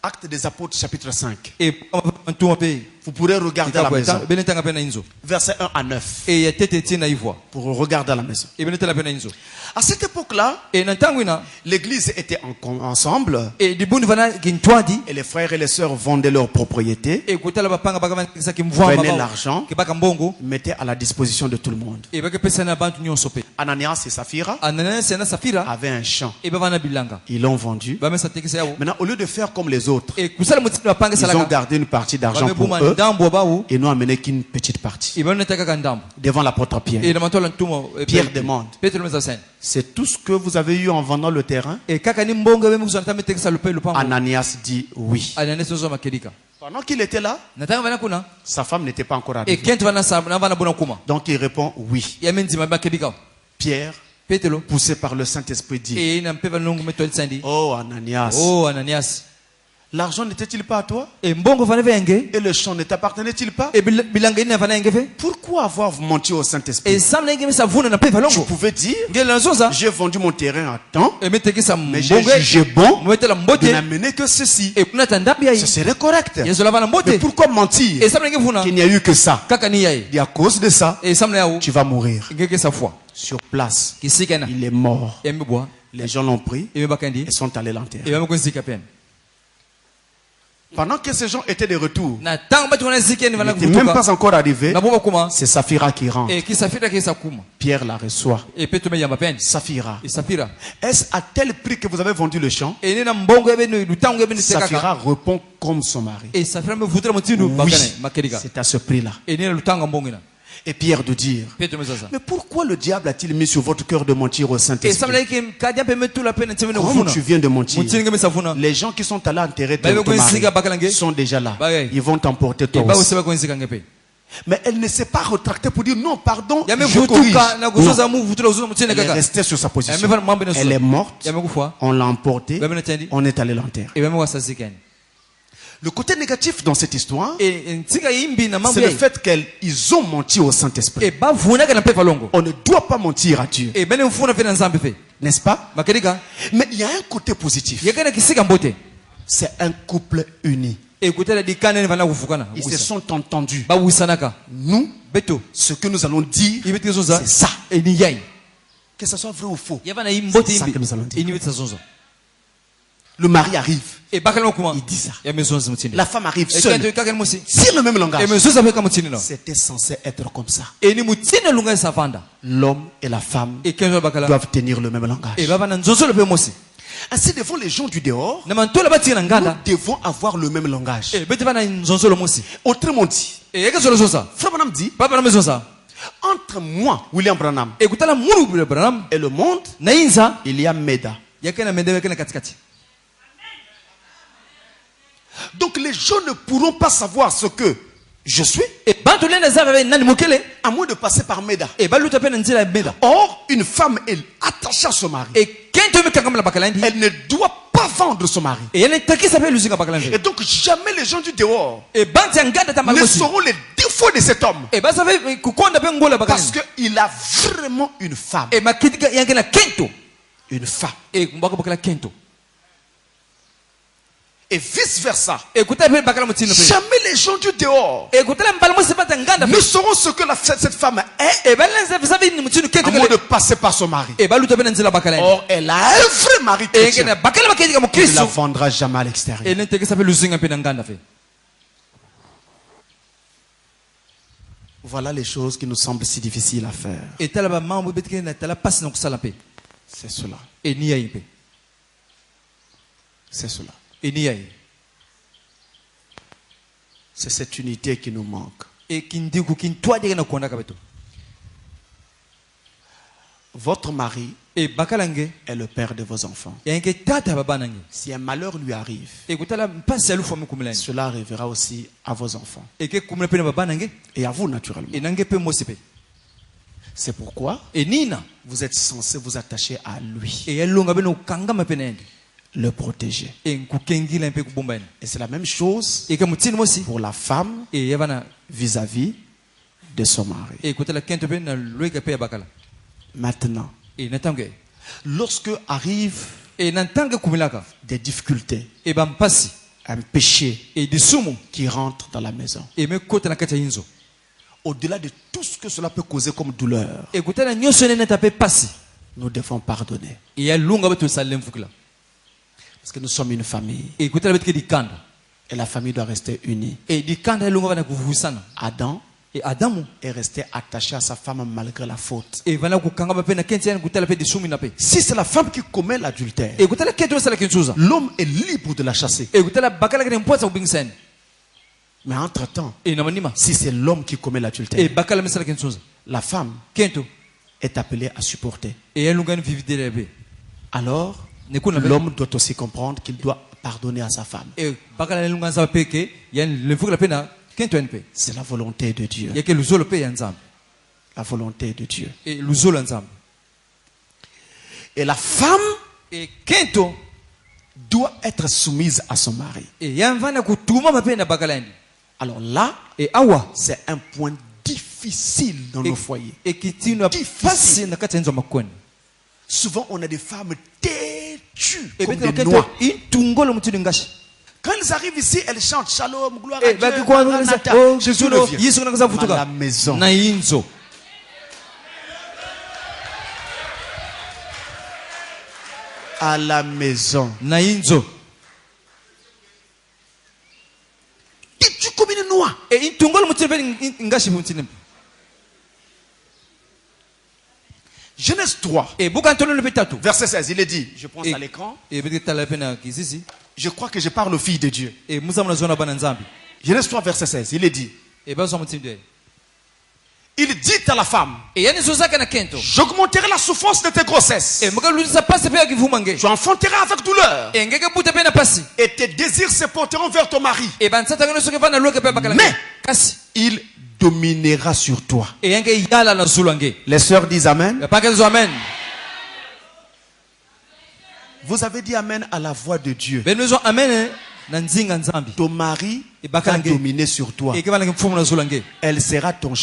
S3: Actes des Apôtres, chapitre 5. Vous pourrez regarder à la maison. Versets 1 à 9. Pour regarder à la maison. À cette époque-là, l'église était ensemble. Et les frères et les sœurs vendaient leurs propriétés. Prenaient l'argent. Mettaient à la disposition de tout le monde. Ananias et Saphira avaient un champ. Ils l'ont vendu. Maintenant, au lieu de faire comme les autres, ils ont gardé une partie d'argent pour eux et n'ont amené qu'une petite partie. Devant l'apôtre Pierre. Pierre demande: c'est tout ce que vous avez eu en vendant le terrain? Ananias dit oui. Pendant qu'il était là, sa femme n'était pas encore arrivée. Donc il répond oui. Pierre, poussé par le Saint-Esprit, dit: oh Ananias, l'argent n'était-il pas à toi? Et le champ ne t'appartenait-il pas? Pourquoi avoir menti au Saint-Esprit? Tu pouvais dire: j'ai vendu mon terrain à temps, mais j'ai jugé bon de n'amener que ceci. Ce serait correct. Mais pourquoi mentir qu'il n'y a eu que ça? Et à cause de ça, tu vas mourir. Sur place, il est mort. Les gens l'ont pris et sont allés l'enterrer. Pendant que ces gens étaient de retour, il n'était même pas encore arrivé. C'est Saphira qui rentre. Pierre la reçoit. Saphira, est-ce à tel prix que vous avez vendu le champ? Saphira répond comme son mari: oui, c'est à ce prix-là. Et Pierre de dire: mais pourquoi le diable a-t-il mis sur votre cœur de mentir au Saint-Esprit? Comme tu viens de mentir, les gens qui sont allés enterrer ton mari sont déjà là. Ils vont t'emporter toi aussi. Mais elle ne s'est pas rétractée pour dire: non, pardon, je corrige. Non. Elle est restée sur sa position. Elle est morte, on l'a emportée, on est allé l'enterrer. Le côté négatif dans cette histoire, c'est le fait qu'ils ont menti au Saint-Esprit. On ne doit pas mentir à Dieu. N'est-ce pas? Mais il y a un côté positif. C'est un couple uni. Ils se sont entendus. Nous, ce que nous allons dire, c'est ça. Que ce soit vrai ou faux, c'est ça que nous allons dire. Le mari arrive. Il dit ça. La femme arrive seule. C'est le même langage. C'était censé être comme ça. L'homme et la femme doivent tenir le même langage. Ainsi, devant les gens du dehors, nous devons avoir le même langage. Autrement dit, Frère Branham dit: entre moi, William Branham, et le monde, il y a Meda. Donc les gens ne pourront pas savoir ce que je suis à moins de passer par Meda. Or, une femme est attachée à son mari. Elle ne doit pas vendre son mari. Et donc jamais les gens du dehors ne sauront les défauts de cet homme. Parce qu'il a vraiment une femme. Une femme. Et vice versa. Jamais les gens du dehors ne sauront ce que cette femme est à moins de passer par son mari. Or, elle a un vrai mari chrétien. Elle ne la vendra jamais à l'extérieur. Voilà les choses qui nous semblent si difficiles à faire. C'est cela. C'est cela.
S1: Et
S3: c'est cette unité qui nous manque. Votre mari est le père de vos enfants. Si un malheur lui arrive, cela arrivera aussi à vos enfants. Et à vous naturellement. C'est pourquoi vous êtes censé vous attacher à lui. Le protéger. Et c'est la même chose pour la femme vis-à-vis de son mari. Maintenant, lorsque arrivent des difficultés, un péché qui rentre dans la maison, au-delà de tout ce que cela peut causer comme douleur, nous devons pardonner. Parce que nous sommes une famille. Et la famille doit rester unie. Adam est resté attaché à sa femme malgré la faute. Si c'est la femme qui commet l'adultère, l'homme est libre de la chasser. Mais entre-temps, si c'est l'homme qui commet l'adultère, la femme est appelée à supporter. Alors, l'homme doit aussi comprendre qu'il doit pardonner à sa femme. C'est la volonté de Dieu. La volonté de Dieu. Et la femme doit être soumise à son mari. Alors là, c'est un point difficile dans nos foyers. Difficile. Souvent, on a des femmes têtues comme des noix. Quand elles arrivent ici, elles chantent Shalom, gloire à Dieu, Maranatha. Jésus revient. À la maison. À la maison. Têtues comme une noix. Genèse 3, verset 16, il est dit, je pense à l'écran, je crois que je parle aux filles de Dieu. Genèse 3, verset 16, il est dit, il dit à la femme, j'augmenterai la souffrance de tes grossesses, tu enfanteras avec douleur, et tes désirs se porteront vers ton mari, mais il dominera sur toi. Les sœurs disent Amen. Vous avez dit Amen à la voix de Dieu. Ton mari va dominer sur toi. Il sera ton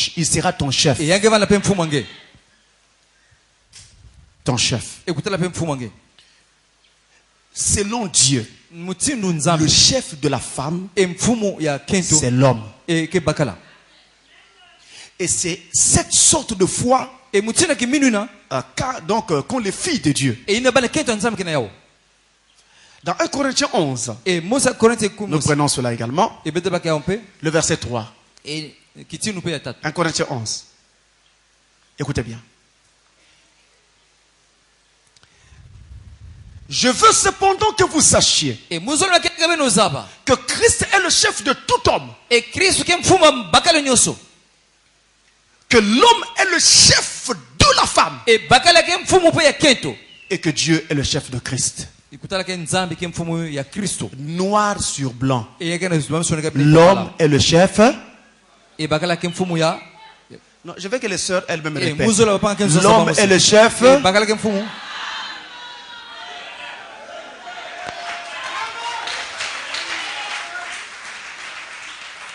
S3: chef. Ton chef. Selon Dieu, le chef de la femme, c'est l'homme. Et c'est cette sorte de foi qu'ont les filles de Dieu. Dans 1 Corinthiens 11, nous prenons cela également, le verset 3. 1 Corinthiens 11. Écoutez bien. Je veux cependant que vous sachiez que Christ est le chef de tout homme. Que l'homme est le chef de la femme. Et que Dieu est le chef de Christ. Noir sur blanc. L'homme est le chef. Non, je veux que les sœurs elles-mêmes répètent. L'homme est le chef.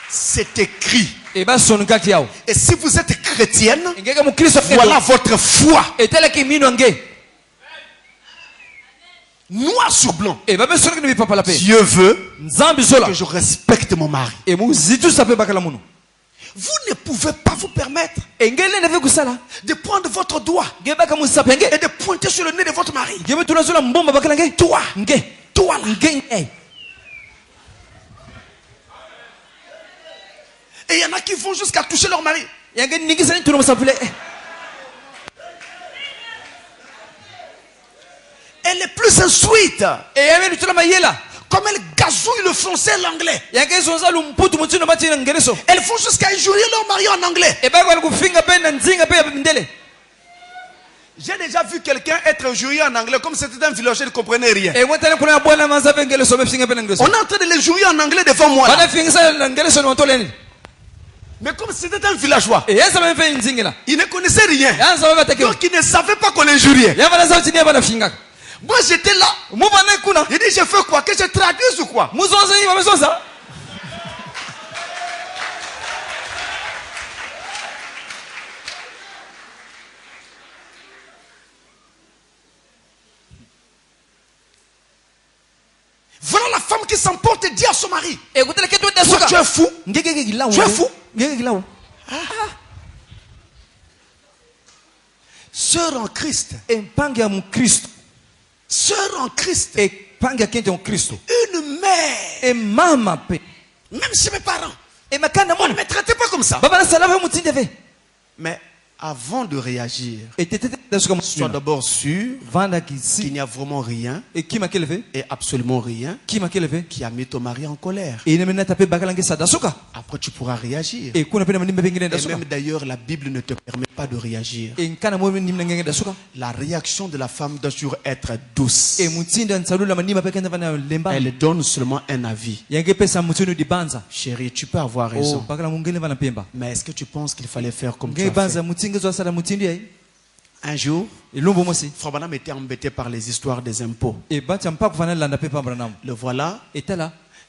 S3: C'est écrit. Et si vous êtes chrétienne, voilà votre foi. Noir sur blanc. Dieu veut que je respecte mon mari. Vous ne pouvez pas vous permettre de prendre votre doigt et de pointer sur le nez de votre mari. Toi, toi là. Et il y en a qui vont jusqu'à toucher leur mari. Elle est plus suite. Comme elle gazouille le français et l'anglais. Elles font jusqu'à injurier leur mari en anglais. J'ai déjà vu quelqu'un être injurié en anglais comme c'était un villageois, il ne comprenait rien. On est en train de les injurier en anglais devant moi. Là. Mais comme c'était un villageois, il ne connaissait rien. Donc il ne savait pas qu'on injuriait. Moi j'étais là. Il dit, je fais quoi? Que je traduise ou quoi? Voilà la femme qui s'emporte et dit à son mari, toi, tu es fou. Tu es fou. Sœur en Christ. Sœur en Christ. Une mère. Même chez mes parents. On ne me traitait pas comme ça. Mais avant de réagir, sois d'abord sûr qu'il n'y a vraiment rien et absolument rien qui a mis ton mari en colère. Après tu pourras réagir. Et même d'ailleurs la Bible ne te permet pas de réagir. La réaction de la femme doit toujours être douce. Elle donne seulement un avis. Chérie, tu peux avoir raison. Mais est-ce que tu penses qu'il fallait faire comme tu as fait? Un jour, Frère Branham était embêté par les histoires des impôts. Le voilà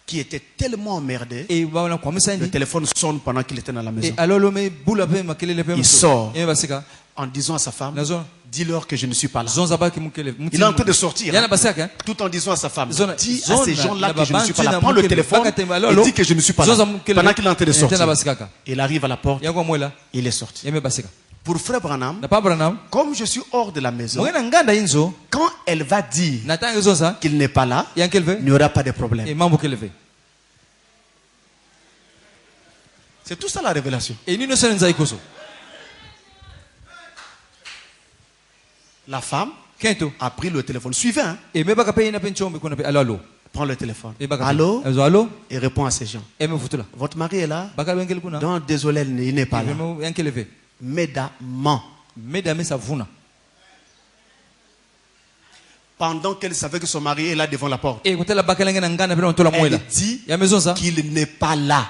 S3: qui était tellement emmerdé. Le téléphone sonne pendant qu'il était dans la maison. Il sort en disant à sa femme, dis-leur que je ne suis pas là. Il est en train de sortir tout en disant à sa femme, dis à ces gens-là que je ne suis pas là. Prends le téléphone et dis que je ne suis pas là. Pendant qu'il est en train de sortir, il arrive à la porte, il est sorti. Pour Frère Branham, comme je suis hors de la maison, quand elle va dire qu'il n'est pas là, il n'y aura pas de problème. C'est tout ça la révélation. La femme a pris le téléphone. Suivez, hein? Prends le téléphone. Allô? Et répond à ces gens. Votre mari est là? Non, désolé, il n'est pas là. Pendant qu'elle savait que son mari est là devant la porte, elle dit qu'il n'est pas là.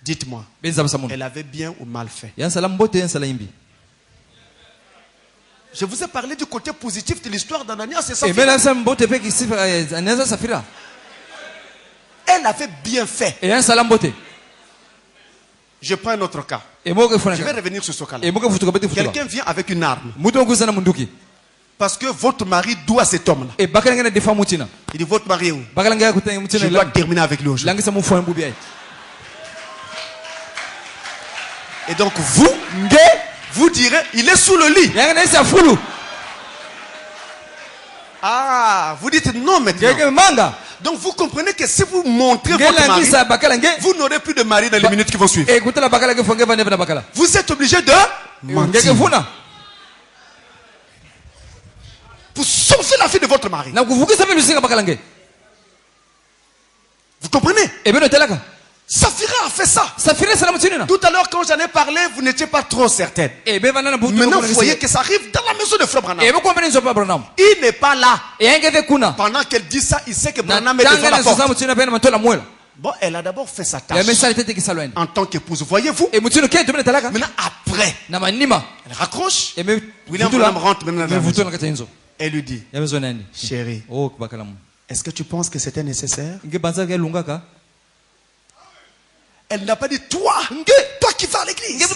S3: Dites-moi, elle avait bien ou mal fait? Je vous ai parlé du côté positif de l'histoire d'Ananias et Saphira. Elle avait bien fait. Je prends un autre cas. Je vais revenir sur ce cas-là. Quelqu'un vient avec une arme. Parce que votre mari doit à cet homme-là. Il dit, votre mari est où? Je dois terminer avec lui aujourd'hui. Et donc vous direz, il est sous le lit. Ah, vous dites non maintenant. Donc vous comprenez que si vous montrez votre mari, vous n'aurez plus de mari dans les minutes qui vont suivre. Vous êtes obligé de mentir. Pour sauver la vie de votre mari. Vous comprenez? Saphira a fait ça. Tout à l'heure quand j'en ai parlé, vous n'étiez pas trop certaine. Maintenant vous voyez que ça arrive dans la maison de Frère Branham. Il n'est pas là. Pendant qu'elle dit ça, il sait que Branham est devant la porte. Bon, elle a d'abord fait sa tâche en tant qu'épouse, voyez-vous. Maintenant après, elle raccroche. William Branham rentre maintenant dans la maison. Elle lui dit, chérie, est-ce que tu penses que c'était nécessaire? Elle n'a pas dit, toi qui vas à l'église,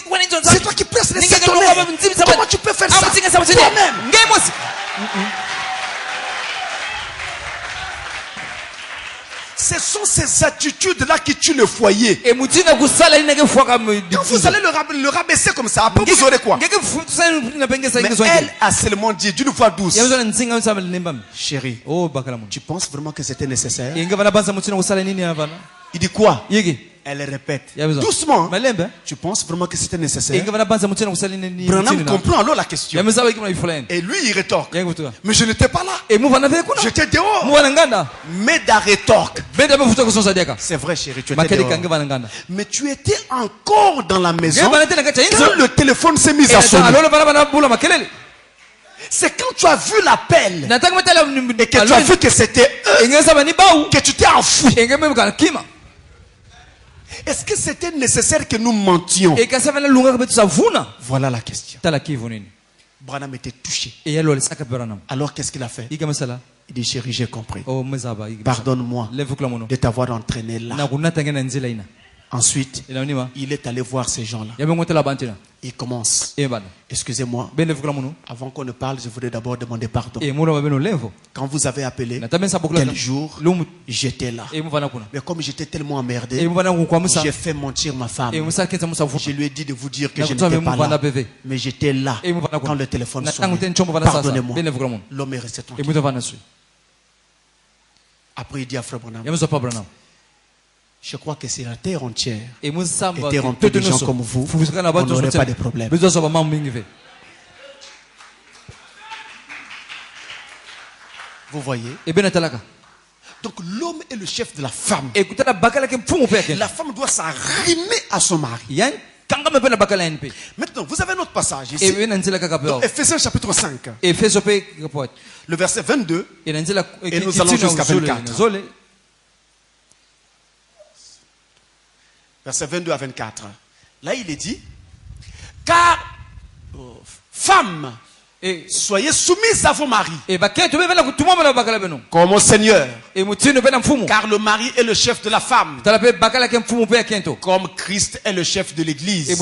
S3: c'est toi qui presses les tonnerres. Comment tu peux faire ça toi-même? Ce sont ces attitudes-là qui tuent le foyer. Quand vous allez le rabaisser comme ça, après vous aurez quoi? Mais elle a seulement dit d'une voix douce, chérie, tu penses vraiment que c'était nécessaire? Il dit quoi? Elle répète. Doucement. Tu penses vraiment que c'était nécessaire? Branham comprend alors la question. Et lui, il rétorque. Mais je n'étais pas là. J'étais dehors. Mais da rétorque. C'est vrai, chérie, tu étais dehors. Mais tu étais encore dans la maison quand le téléphone s'est mis à sonner. C'est quand tu as vu l'appel et que tu as vu que c'était eux que tu t'es enfoui. Est-ce que c'était nécessaire que nous mentions? Voilà la question. Branham était touché. Alors qu'est-ce qu'il a fait? Il dit, chérie, j'ai compris. Pardonne-moi de t'avoir entraîné là. Ensuite, il est allé voir ces gens-là. Il commence. Excusez-moi, avant qu'on ne parle, je voudrais d'abord demander pardon. Quand vous avez appelé, quel jour j'étais là. Mais comme j'étais tellement emmerdé, j'ai fait mentir ma femme. Je lui ai dit de vous dire que je n'étais pas là. Mais j'étais là quand le téléphone sonnait. Pardonnez-moi. L'homme est resté tranquille. Après, il dit à Frère Branham, je crois que si la terre entière était remplie de gens comme vous, on n'aurait pas de problème. Vous voyez? Donc l'homme est le chef de la femme. La femme doit s'arrimer à son mari. Maintenant, vous avez notre passage ici. Dans Ephésiens chapitre 5. Le verset 22. Et nous allons jusqu'à 24. Verset 22 à 24. Là, il est dit, car femmes, soyez soumises à vos maris, comme au Seigneur. Car le mari est le chef de la femme, comme Christ est le chef de l'Église,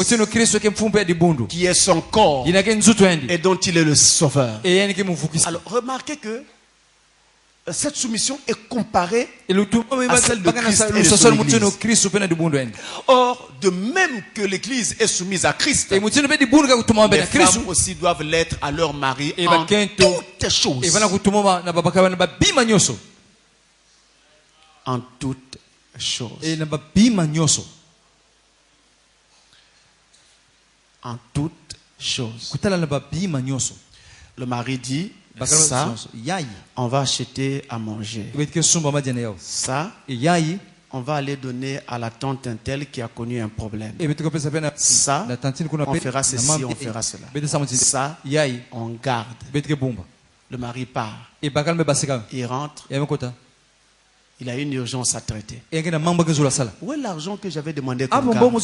S3: qui est son corps et dont il est le sauveur. Alors, remarquez que cette soumission est comparée à celle de Christ et de l'Église. Or, de même que l'Église est soumise à Christ, les femmes aussi doivent l'être à leur mari en toutes choses. En toutes choses. En toutes choses. Le mari dit, ça, on va acheter à manger. Ça, on va aller donner à la tante un tel qui a connu un problème. Ça, on fera ceci, on fera cela. Ça, on garde. Le mari part. Il rentre. Il a une urgence à traiter. Où est l'argent que j'avais demandé comme garde?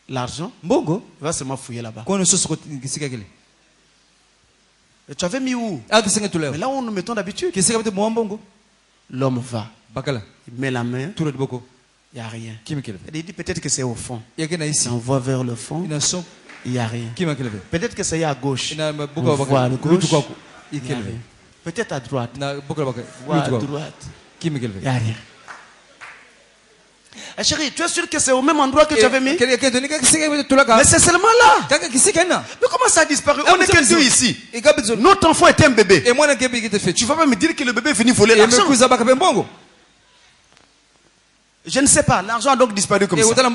S3: L'argent? Il va seulement fouiller là-bas. Tu avais mis où? Mais là où nous mettons d'habitude. L'homme va. Il met la main. Il n'y a rien. Il dit peut-être que c'est au fond. On voit vers le fond. Il n'y a rien. Peut-être que c'est à gauche. On voit à gauche. Il n'y a rien. Peut-être à droite. Voit à droite. Il n'y a rien. Ah, chérie, tu es sûr que c'est au même endroit que tu avais mis? Mais c'est seulement là. Mais comment ça a disparu? On est que deux ici. Notre enfant était un bébé. Tu vas pas me dire que le bébé est venu voler l'argent? Je ne sais pas. L'argent a donc disparu comme ça.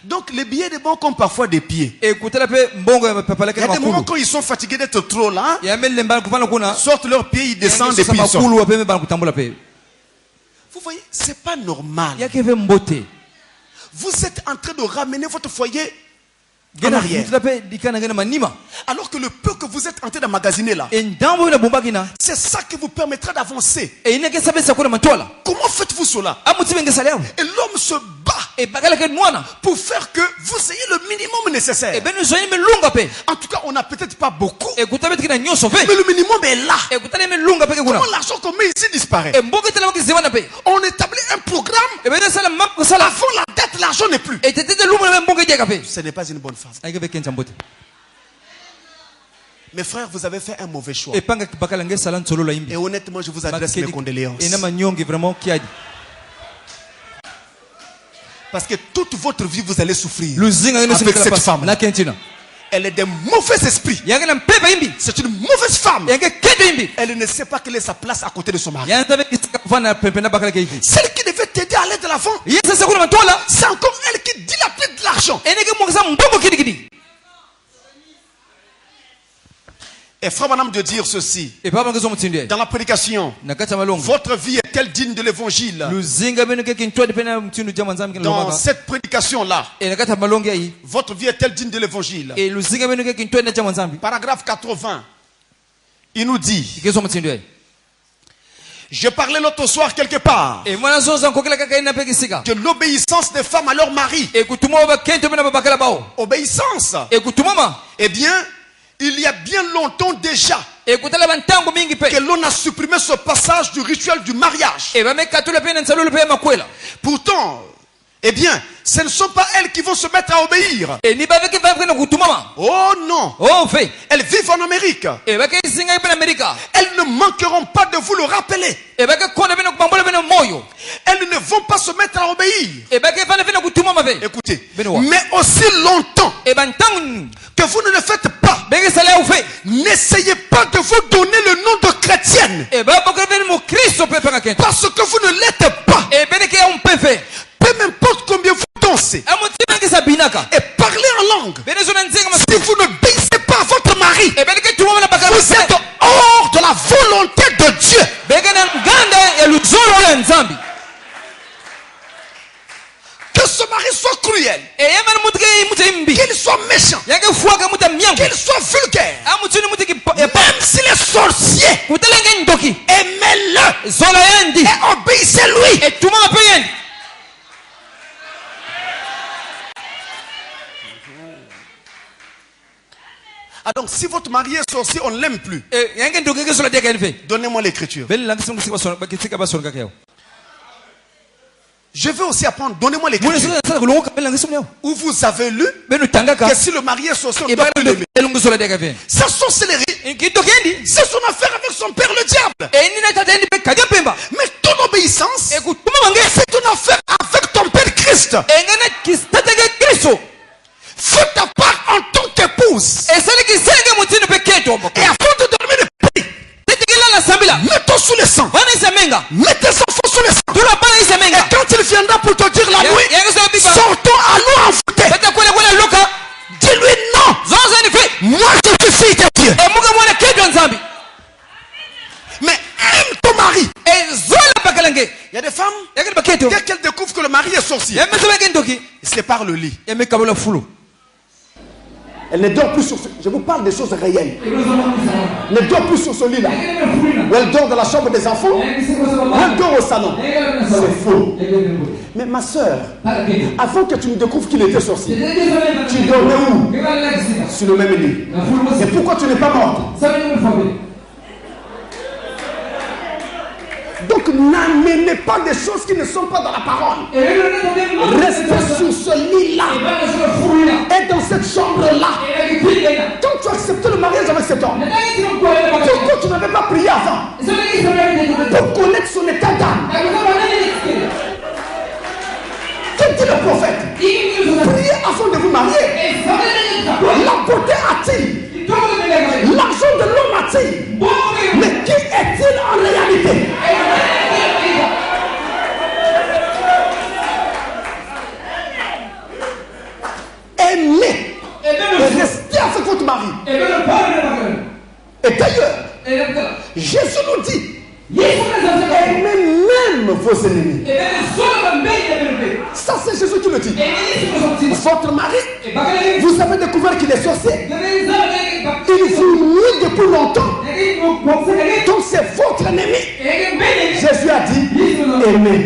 S3: Donc les billets de banque ont parfois des pieds. Il y a des moments quand ils sont fatigués d'être trop là, sortent leurs pieds, ils descendent et puis ils sortent. Vous voyez, c'est pas normal. Vous êtes en train de ramener votre foyer en arrière. Alors que le peu que vous êtes en train d'emmagasiner là, c'est ça qui vous permettra d'avancer. Comment faites-vous cela? Et l'homme se bat pour faire que vous ayez le minimum nécessaire. En tout cas, on n'a peut-être pas beaucoup, mais le minimum est là. Comment l'argent qu'on met ici disparaît? On établit un programme. Avant la dette, l'argent n'est plus. Ce n'est pas une bonne femme. Mes frères, vous avez fait un mauvais choix. Et honnêtement, je vous adresse mes condoléances. Parce que toute votre vie, vous allez souffrir avec cette femme. Elle est d'un mauvais esprit. C'est une mauvaise femme. Elle ne sait pas quelle est sa place à côté de son mari. Celle qui devait t'aider à aller de l'avant. C'est encore elle qui dilapide de l'argent. Et frère Madame de dire ceci dans la prédication: votre vie est-elle digne de l'évangile? Dans cette prédication-là, votre vie est-elle digne de l'évangile? Paragraphe 80, il nous dit: je parlais l'autre soir quelque part de l'obéissance des femmes à leur mari. Obéissance. Eh bien, il y a bien longtemps déjà que l'on a supprimé ce passage du rituel du mariage. Pourtant, eh bien, ce ne sont pas elles qui vont se mettre à obéir. Oh non. Elles vivent en Amérique. Elles ne manqueront pas de vous le rappeler. Elles ne vont pas se mettre à obéir. Écoutez, mais aussi longtemps que vous ne le faites pas, n'essayez pas de vous donner le nom de chrétienne, parce que vous ne l'êtes pas. Peu m'importe combien vous dansez et parlez en langue, si vous n'obéissez pas à votre mari, vous êtes hors de la volonté de Dieu. Que ce mari soit cruel, qu'il soit méchant, qu'il soit vulgaire, même s'il est sorcier, aimez-le et obéissez-lui. Ah, donc si votre mari est sorcier, on ne l'aime plus. Donnez-moi l'écriture. Je veux aussi apprendre. Donnez-moi l'écriture. Où vous avez lu que si le mari est sorcier, on doit plus l'aimer. Sa sorcellerie, c'est son affaire avec son père le diable. Mais ton obéissance, c'est ton affaire avec ton père Christ. Fais ta part en tant qu'épouse. Et avant de dormir de paix, mets-toi sous le sang. Mets tes enfants sous le sang. Et quand il viendra pour te dire la nuit, sortons, allons envoûter. Dis-lui non. Moi je suis fille de Dieu. Mais aime ton mari. Il y a des femmes, dès qu'elles découvrent que le mari est sorcier, ils séparent le lit. Elle ne dort plus sur ce... Je vous parle des choses réelles. Elle ne dort plus sur ce lit-là. Ou elle dort dans la chambre des enfants, ou elle dort au salon. C'est faux. Mais ma soeur, avant que tu me découvres qu'il était sorcier, tu dormais où? Sur le même lit. Et pourquoi tu n'es pas morte? Donc n'amenez pas des choses qui ne sont pas dans la parole. Restez sur ce lit-là et dans cette chambre-là. Quand tu as accepté le mariage avec cet homme, pourquoi tu n'avais pas prié avant pour connaître son état d'âme? Que dit le prophète? Priez avant de vous marier. La beauté attire, l'argent de l'homme attire. Mais qui est-il en réalité? Aimez et restez avec votre mari. Et d'ailleurs, Jésus nous dit: aimez même vos ennemis. Ça, c'est Jésus qui le dit. Votre mari, vous avez découvert qu'il est sorcier. Il vous nuit depuis longtemps. Donc c'est votre ennemi. Jésus a dit: aimez.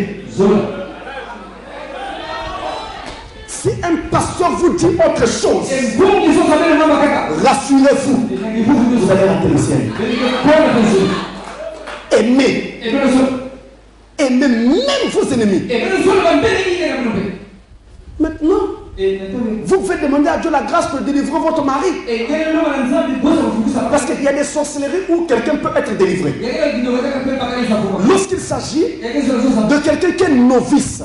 S3: Si un pasteur vous dit autre chose, rassurez-vous, vous allez rater le ciel. Aimez. Aimez même vos ennemis. Maintenant, Vous pouvez demander à Dieu la grâce pour délivrer votre mari. Parce qu'il y a des sorcelleries où quelqu'un peut être délivré. Lorsqu'il s'agit de quelqu'un qui est novice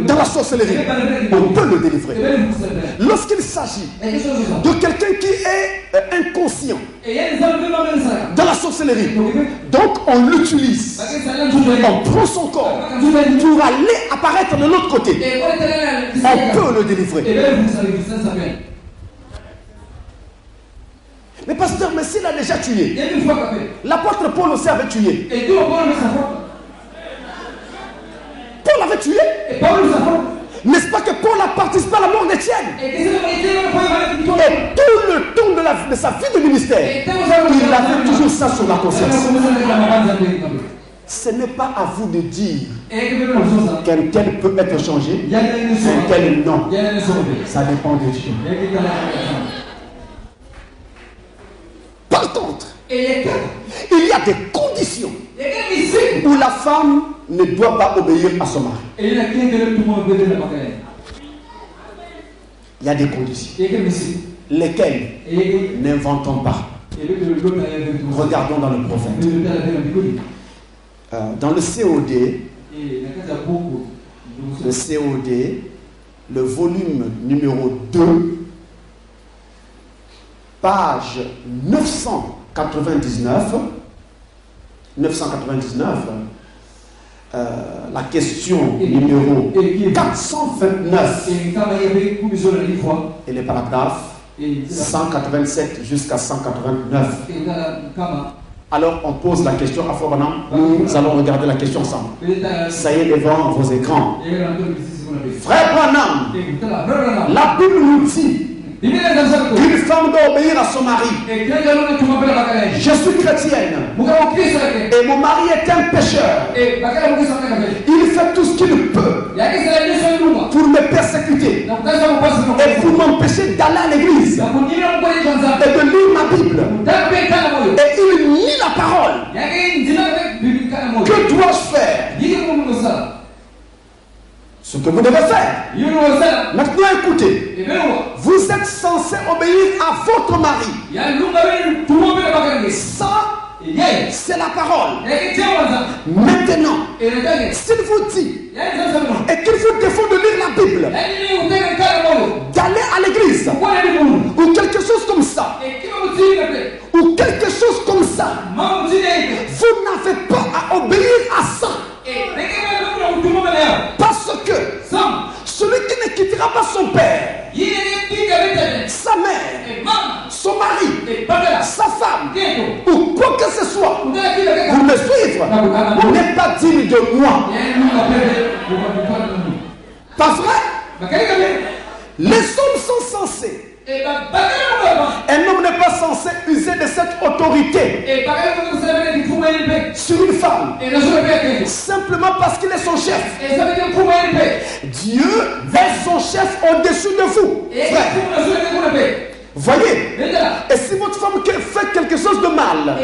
S3: dans la sorcellerie, on peut le délivrer. Lorsqu'il s'agit de quelqu'un qui est inconscient dans la sorcellerie, donc on l'utilise, on prend son corps pour aller apparaître de l'autre côté, on peut le délivrer. Mais pasteur, mais s'il a déjà tué, l'apôtre Paul aussi avait tué. Paul avait tué. N'est-ce pas que Paul a participé à la mort d'Étienne? Et tout le temps de sa vie de ministère, il avait toujours ça sur la conscience. Ce n'est pas à vous de dire qu'un tel peut être changé, un tel non. Ça dépend de Dieu. Par contre, il y a des conditions où la femme ne doit pas obéir à son mari. Il y a des conditions. Lesquelles? N'inventons pas. Regardons dans le prophète. Dans le COD, le volume numéro 2, page 999, la question numéro 429 et les paragraphes 187 jusqu'à 189. Alors on pose la question à Fobanam. Nous allons regarder la question ensemble. Ça y est devant vos écrans. Frère Branham, la Bible nous dit une femme doit obéir à son mari. Je suis chrétienne et mon mari est un pécheur. Il fait tout ce qu'il peut pour me persécuter et pour m'empêcher d'aller à l'église et de lire ma Bible. Et il nie la parole. Que dois-je faire? Ce que vous devez faire. Maintenant écoutez. Vous êtes censé obéir à votre mari. Ça, c'est la parole. Maintenant, s'il vous dit et qu'il vous défend de lire la Bible, d'aller à l'église, ou quelque chose comme ça, ou quelque chose comme ça, vous n'avez pas à obéir à ça. Parce que celui qui ne quittera pas son père, sa mère, son mari, sa femme, ou quoi que ce soit, pour me suivre, n'est pas digne de moi. Pas vrai? Les hommes sont censés. Un homme n'est pas censé user de cette autorité sur une femme simplement parce qu'il est son chef. Dieu est son chef au-dessus de vous, frère. Voyez, et si votre femme fait quelque chose de mal,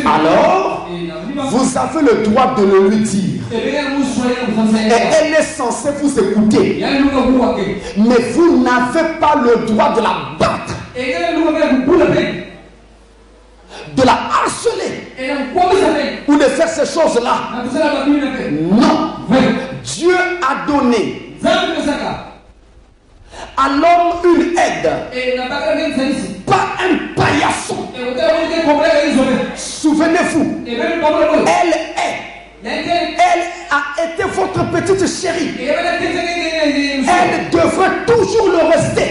S3: alors vous avez le droit de le lui dire. Et elle est censée vous écouter. Mais vous n'avez pas le droit de la battre, de la harceler ou de faire ces choses-là. Non. Dieu a donné à l'homme une aide, pas un paillasson. Souvenez-vous, elle a été votre petite chérie. Elle devrait toujours le rester.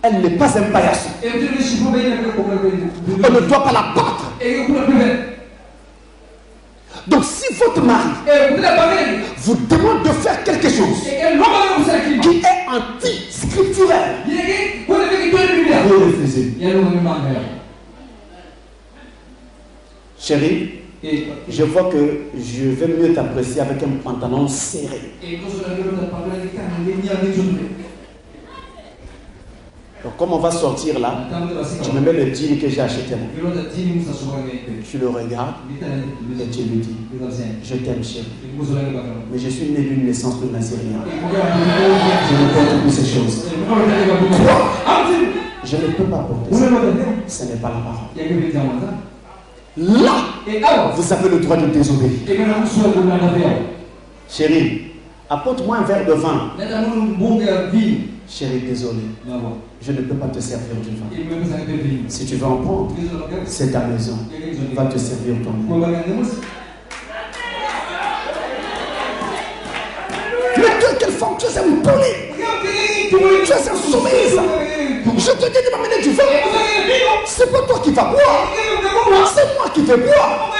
S3: Elle n'est pas un paillasson. On ne doit pas la battre. Donc si votre mari vous demande de faire quelque chose qui est anti-scripturel, vous refusez. Chérie, je vois que je vais mieux t'apprécier avec un pantalon serré. Donc comme on va sortir là, tu me mets le jean que j'ai acheté. Tu le regardes et tu lui dis, je t'aime chérie, mais je suis né d'une naissance de Nazérien. Je ne porte plus ces choses. Je ne peux pas porter ça. Ce n'est pas la parole. Là, vous avez le droit de désobéir. Chérie, apporte-moi un verre de vin. Chérie, désolé. Je ne peux pas te servir du vin. Si tu veux en prendre, c'est ta maison. Va te servir toi-même. Mais toi, quelle femme, tu es un poli. Tu es un soumise. Je te dis de m'amener du vin. C'est pas toi qui vas boire. C'est moi qui vais boire.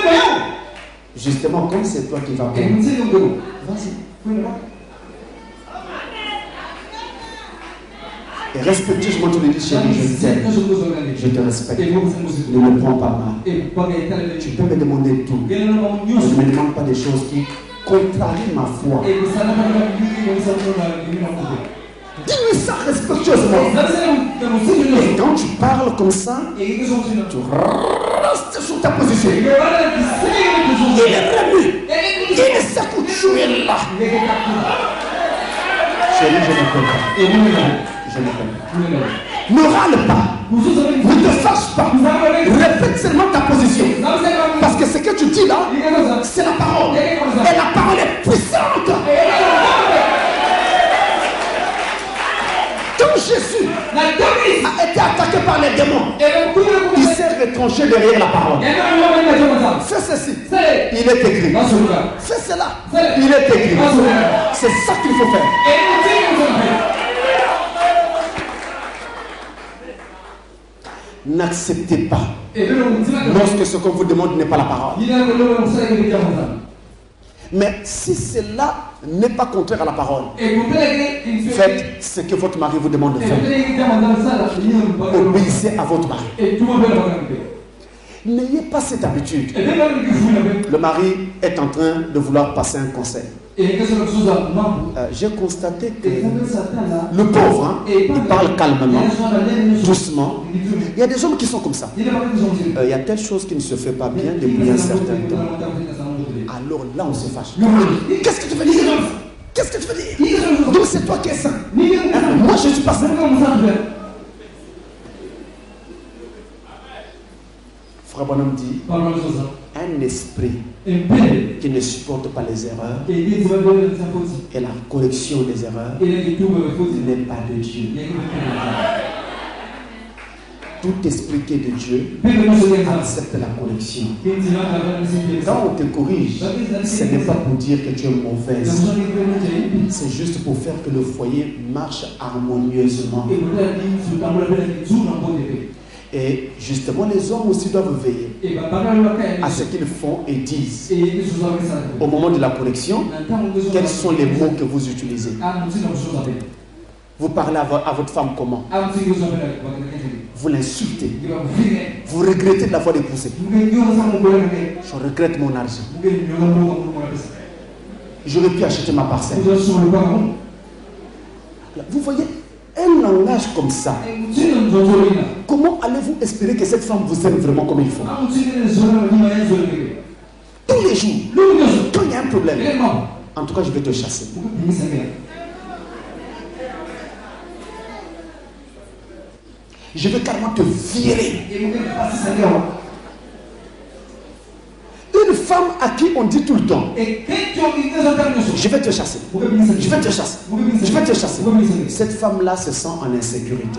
S3: Justement, comme c'est toi qui vas boire, vas-y. Et respectueusement, tu lui dis, chérie, je t'aime, je te respecte. Ne me prends pas mal. Tu peux me demander tout. Mais ne me demande pas des choses qui contrarient ma foi. Dis-lui ça respectueusement. Et quand tu parles comme ça, tu restes sur ta position. Il est remis. Il ne sait où tu es là. Chérie, je ne peux pas. Je ne peux pas. Ne râle pas. Ne te fâche pas. Répète seulement ta position. Parce que ce que tu dis là, c'est la parole. Et la parole est puissante. Quand Jésus a été attaqué par les démons, il s'est retranché derrière la parole. Fais ceci, il est écrit. Fais cela, il est écrit. C'est ça qu'il faut faire. N'acceptez pas lorsque ce qu'on vous demande n'est pas la parole. Mais si cela n'est pas contraire à la parole, faites ce que votre mari vous demande de faire. Obéissez à votre mari. N'ayez pas cette habitude. Le mari est en train de vouloir passer un conseil. J'ai constaté que le pauvre, il parle calmement, doucement. Il y a des hommes qui sont comme ça. Il y a telle chose qui ne se fait pas bien depuis un certain temps. Alors là, on se fâche. Qu'est-ce que tu veux dire? Qu'est-ce que tu veux dire? Donc c'est toi qui es saint. Moi, je ne suis pas saint. Frère Bonhomme dit, un esprit qui ne supporte pas les erreurs et la correction des erreurs n'est pas de Dieu. Tout esprit qui est de Dieu accepte la correction. Quand on te corrige, ce n'est pas pour dire que tu es mauvaise. C'est juste pour faire que le foyer marche harmonieusement. Et justement, les hommes aussi doivent veiller à ce qu'ils font et disent. Au moment de la correction, quels sont les mots que vous utilisez? Vous parlez à votre femme comment? Vous l'insultez. Vous regrettez de l'avoir épousée. Je regrette mon argent. J'aurais pu acheter ma parcelle. Vous voyez, un langage comme ça, comment allez-vous espérer que cette femme vous aime vraiment comme il faut? Tous les jours, quand il y a un problème, en tout cas je vais te chasser. Je vais carrément te virer. Une femme à qui on dit tout le temps, je vais te chasser, je vais te chasser, je vais te chasser. Cette femme-là se sent en insécurité.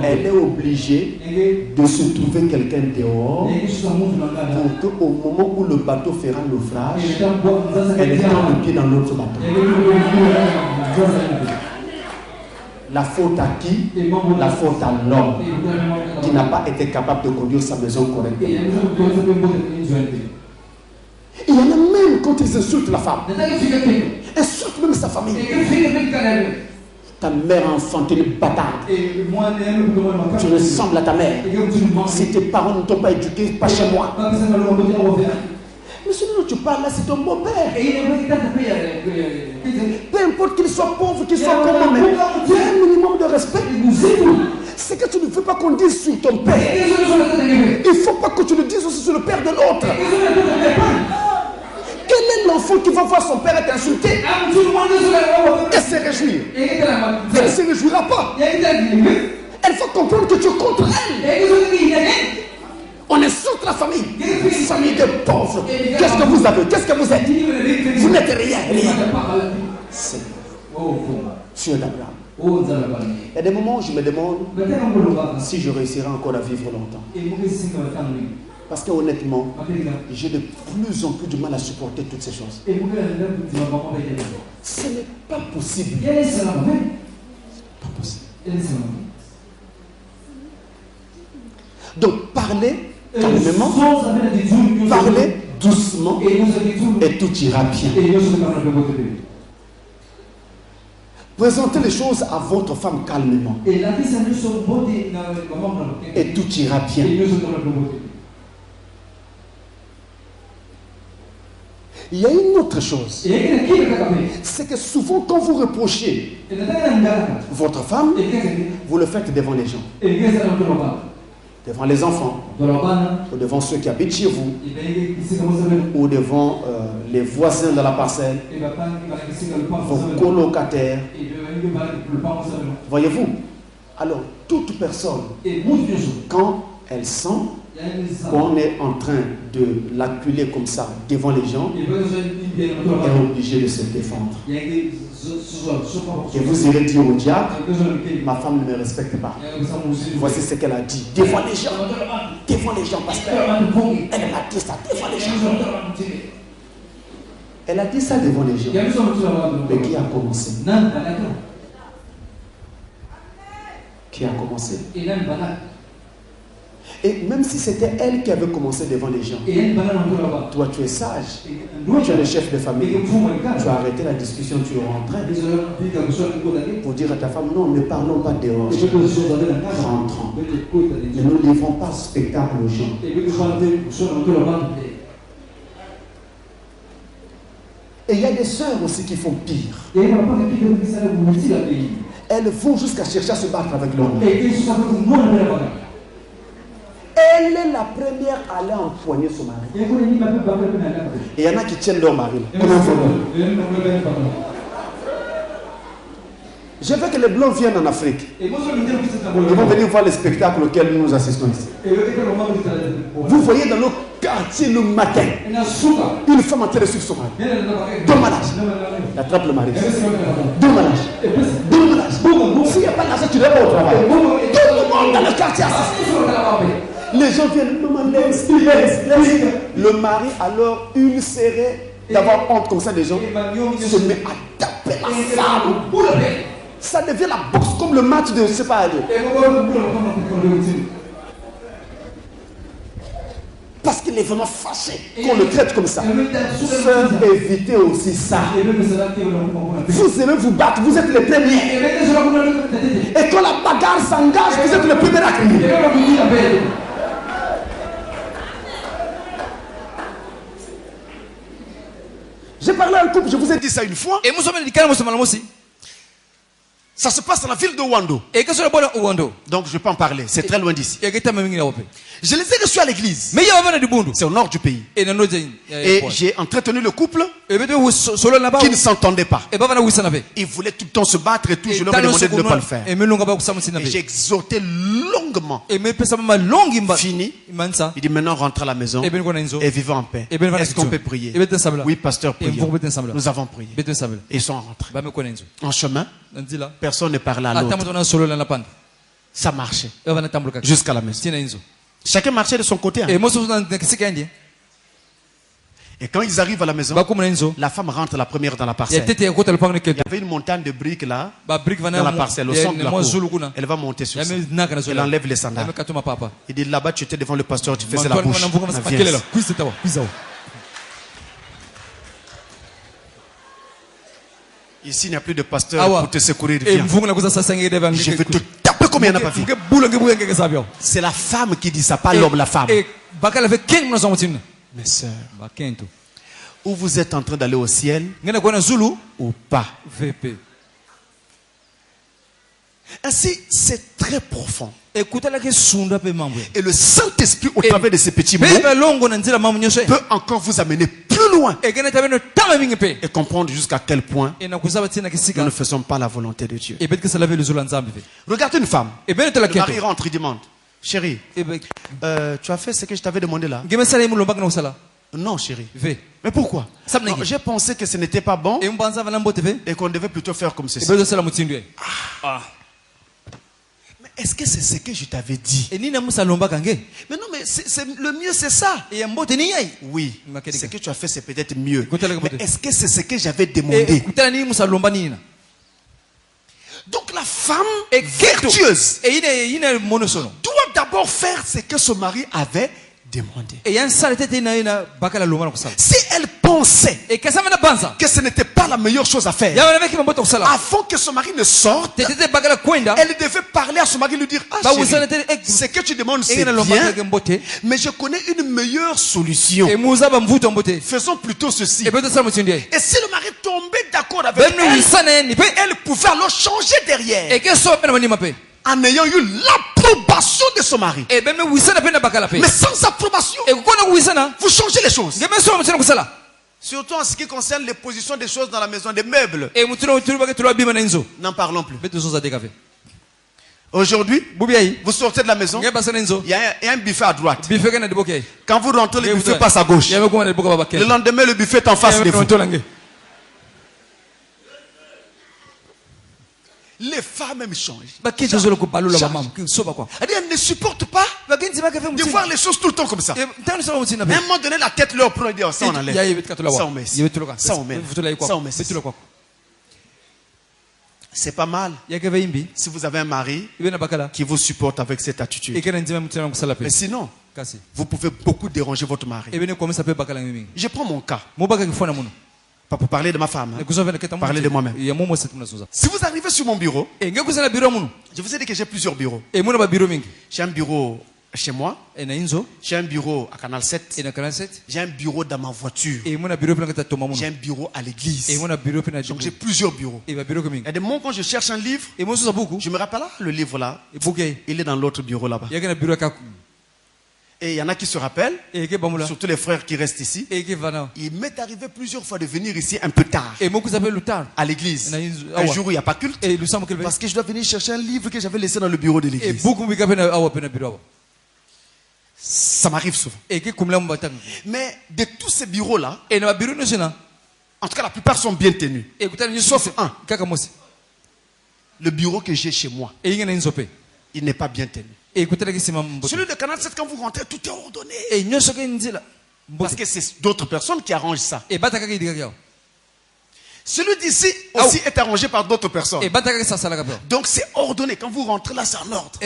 S3: Elle est obligée de se trouver quelqu'un dehors pour qu'au moment où le bateau fera naufrage, elle tend le pied dans l'autre bateau. La faute à qui? La faute à l'homme qui n'a pas été capable de conduire sa maison correctement. Il y en a même quand ils insultent la femme, insultent même sa famille. Ta mère a enfanté le bâtard. Tu ressembles à ta mère. Si tes parents ne t'ont pas éduqué, pas chez moi. Mais sinon, tu parles là, c'est ton beau-père. Peu importe qu'il soit pauvre, qu'il soit comment, mais il y a un minimum de respect. C'est que tu ne veux pas qu'on dise sur ton père. Il ne faut pas que tu le dises aussi sur le père de l'autre. Quel est l'enfant qui va voir son père être insulté et se réjouir? Elle ne se réjouira pas. Elle faut comprendre que tu es contre elle. On insulte la famille. Famille de pauvres. Qu'est-ce que vous avez? Qu'est-ce que vous êtes? Vous n'êtes rien. C'est Dieu d'Abraham. Il y a des moments où je me demande si je réussirai encore à vivre longtemps. Parce que honnêtement, j'ai de plus en plus de mal à supporter toutes ces choses. Ce n'est pas possible. Pas possible. Donc parlez calmement, parlez doucement et tout ira bien. Présentez les choses à votre femme calmement et tout ira bien. Il y a une autre chose, c'est que souvent quand vous reprochez votre femme, vous le faites devant les gens, devant les enfants, ou devant ceux qui habitent chez vous, ou devant les voisins de la parcelle, vos colocataires. Voyez-vous? Alors, toute personne, quand elle sent qu'on est en train de l'acculer comme ça devant les gens, elle est obligée de se défendre. Et vous irez dire au diable, ma femme ne me respecte pas. Voici ce qu'elle a dit devant les gens. Devant les gens, pasteur. Elle a dit ça devant les gens. Elle a dit ça devant les gens. Mais qui a commencé? Qui a commencé? Et même si c'était elle qui avait commencé devant les gens, toi tu es sage, tu es le chef de famille, tu as arrêté la discussion, tu es rentré pour dire à ta femme, non, ne parlons pas dehors, rentrons. Ne nous livrons pas spectacle aux gens. Et il y a des sœurs aussi qui font pire. Elles vont jusqu'à chercher à se battre avec leur mari. Elle est la première à aller empoigner son mari. Et il y en a qui tiennent leur mari. Je veux que les Blancs viennent en Afrique. Ils vont venir voir les spectacles auxquels nous assistons ici. Vous voyez dans nos quartiers le matin, une femme en train de suivre son mari. Deux malages. Elle attrape le mari. Deux malages. Deux malages. S'il n'y a pas d'argent, tu ne vas pas au travail. Tout le monde dans le quartier assiste. Les gens viennent, maman, laisse. Le mari, alors, ulcéré d'avoir honte comme ça des gens, se met à taper la femme. Ça devient la boxe comme le match de, je ne sais pas, parce qu'il est vraiment fâché qu'on le traite comme ça. Sœur, évitez aussi ça. Vous aimez vous battre, vous êtes les premiers. Et quand la bagarre s'engage, vous êtes les premiers à crier. J'ai parlé à un couple, je vous ai dit ça une fois. Ça se passe dans la ville de Wando. Donc je peux en parler, c'est très loin d'ici. Je les ai reçus à l'église. C'est au nord du pays. Et j'ai entretenu le couple qui ne s'entendait pas. Ils voulaient tout le temps se battre et tout. Je leur ai demandé de ne pas le faire. Et j'ai exhorté longuement. Fini. Il dit maintenant rentre à la maison et vivons en paix. Est-ce qu'on peut prier? Oui, pasteur, prions. Nous avons prié. Et ils sont rentrés. En chemin, personne ne parlait à l'autre. Ça marchait jusqu'à la maison. Chacun marchait de son côté. Et quand ils arrivent à la maison, la femme rentre la première dans la parcelle. Il y avait une montagne de briques là, dans la parcelle, au centre de la cour. Elle va monter sur ça. Elle enlève les sandales. Il dit là-bas, tu étais devant le pasteur, tu faisais la bouche. Ici, il n'y a plus de pasteur pour te secourir. Viens. Je vais te taper comme il n'y en a pas vu. C'est la femme qui dit ça, pas l'homme, la femme. Mes sœurs, ou vous êtes en train d'aller au ciel ou pas. Ainsi, c'est très profond. Et le Saint-Esprit, au travers de ces petits mots, peut encore vous amener plus loin et comprendre jusqu'à quel point nous ne faisons pas la volonté de Dieu. Regardez une femme. Le mari rentre, il demande: chérie, tu as fait ce que je t'avais demandé là? Non, chérie. Mais pourquoi? J'ai pensé que ce n'était pas bon et qu'on devait plutôt faire comme ceci. Mais est-ce que c'est ce que je t'avais dit? Mais non, mais le mieux c'est ça. Oui, ce que tu as fait c'est peut-être mieux. Mais est-ce que c'est ce que j'avais demandé? Donc la femme vertueuse doit d'abord faire ce que son mari avait demandé. Si elle pensait que ce n'était pas la meilleure chose à faire, avant que son mari ne sorte, elle devait parler à son mari et lui dire: ah chérie, ce que tu demandes c'est bien, mais je connais une meilleure solution. Faisons plutôt ceci. Et si le mari tombait d'accord avec elle, elle pouvait alors changer derrière, en ayant eu l'approbation de son mari. Mais sans approbation, vous changez les choses. Surtout en ce qui concerne les positions des choses dans la maison, des meubles. N'en parlons plus. Aujourd'hui, vous sortez de la maison, il y a un buffet à droite. Quand vous rentrez, le buffet passe à gauche. Le lendemain, le buffet est en face de vous. Les femmes même changent. Elles ne supportent pas de voir les choses tout le temps comme ça. À un moment donné, la tête leur prend et dit: ça on enlève, ça on met, ça on met, ça on met. C'est pas mal si vous avez un mari qui vous supporte avec cette attitude. Mais sinon, vous pouvez beaucoup déranger votre mari. Je prends mon cas. Pas pour parler de ma femme, parler de moi-même. Si vous arrivez sur mon bureau, je vous ai dit que j'ai plusieurs bureaux. J'ai un bureau chez moi, j'ai un bureau à Canal 7, j'ai un bureau dans ma voiture, j'ai un bureau à l'église. Donc j'ai plusieurs bureaux. Et de moments quand je cherche un livre, je me rappelle le livre là, il est dans l'autre bureau là-bas. Et il y en a qui se rappellent, surtout les frères qui restent ici. Il m'est arrivé plusieurs fois de venir ici un peu tard, à l'église, un jour où il n'y a pas culte, parce que je dois venir chercher un livre que j'avais laissé dans le bureau de l'église. Ça m'arrive souvent. Mais de tous ces bureaux-là, en tout cas la plupart sont bien tenus, sauf un. Le bureau que j'ai chez moi, il n'est pas bien tenu. Celui de Canal 7, quand vous rentrez, tout est ordonné. Parce que c'est d'autres personnes qui arrangent ça. Celui d'ici aussi est arrangé par d'autres personnes. Donc c'est ordonné. Quand vous rentrez là, c'est en ordre.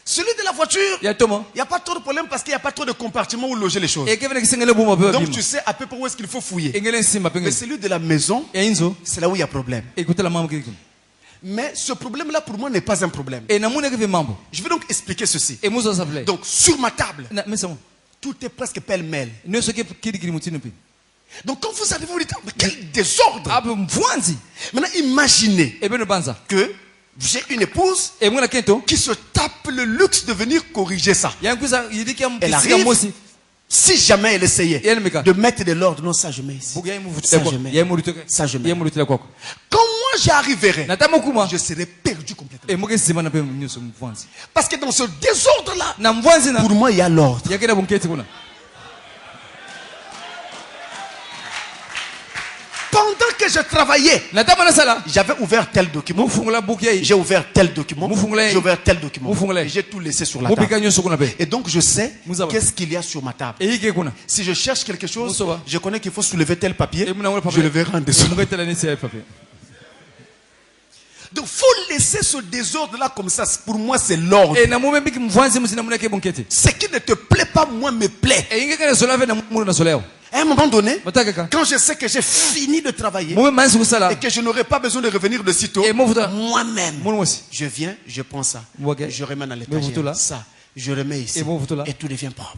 S3: Celui de la voiture, il n'y a pas trop de problème parce qu'il n'y a pas trop de compartiments où loger les choses. Donc tu sais à peu près où est-ce qu'il faut fouiller. Mais celui de la maison, c'est là où il y a problème. Mais ce problème-là, pour moi, n'est pas un problème. Je vais donc expliquer ceci. Donc, sur ma table, tout est presque pêle-mêle. Donc, quand vous arrivez, vous dites: mais quel désordre! Maintenant, imaginez que j'ai une épouse qui se tape le luxe de venir corriger ça. Elle arrive. Si jamais elle essayait de mettre de l'ordre, non, ça je mets ici. Ça je mets. Ça je mets. Quand moi j'arriverai, je serai perdu complètement. Parce que dans ce désordre-là, pour moi il y a l'ordre. Pendant que je travaillais, j'avais ouvert tel document, j'ai ouvert tel document, j'ai ouvert tel document, et j'ai tout laissé sur la table. Et donc je sais qu'est-ce qu'il y a sur ma table. Si je cherche quelque chose, je connais qu'il faut soulever tel papier, je le verrai en dessous. Donc il faut laisser ce désordre-là comme ça. Pour moi, c'est l'ordre. Ce qui ne te plaît pas, moi, me plaît. À un moment donné, quand je sais que j'ai fini de travailler et que je n'aurai pas besoin de revenir de sitôt, moi-même, je viens, je prends ça, je remets dans l'étagère ça, je remets ici et tout devient propre.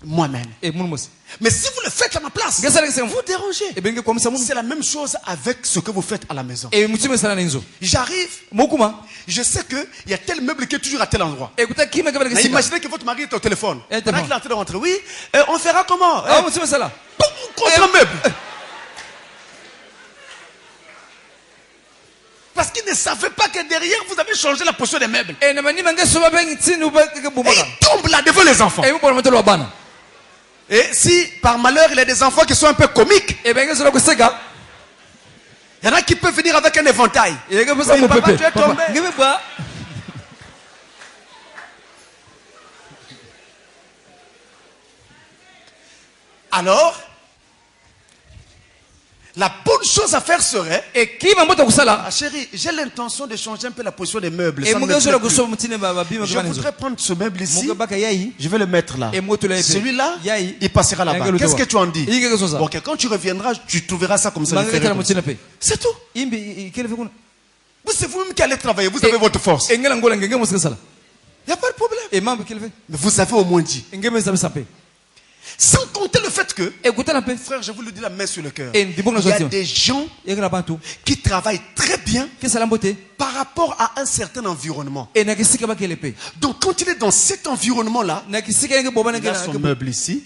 S3: moi-même. Mais si vous le faites à ma place, vous dérangez. C'est la même chose avec ce que vous faites à la maison. J'arrive, je sais qu'il y a tel meuble qui est toujours à tel endroit. Imaginez que votre mari est au téléphone. Pendant qu'il est en train de rentrer, oui, on fera comment? Contre un meuble. Parce qu'il ne savait pas que derrière vous avez changé la position des meubles. Et il tombe là devant les enfants. Et si par malheur il y a des enfants qui sont un peu comiques, il y en a qui peuvent venir avec un éventail. Papa, tu es tombé. Alors, la bonne chose à faire serait, chérie, j'ai l'intention de changer un peu la position des meubles. Je voudrais prendre ce meuble ici, je vais le mettre là. Celui-là, il passera là-bas. Qu'est-ce que tu en dis? Bon, quand tu reviendras, tu trouveras ça comme ça. C'est tout. C'est vous-même qui allez travailler, vous avez votre force. Il n'y a pas de problème. Mais vous avez au moins dit. Sans compter le fait que, frère, je vous le dis la main sur le cœur, il y a des gens qui travaillent très bien par rapport à un certain environnement. Donc quand il est dans cet environnement-là, il a son meuble ici,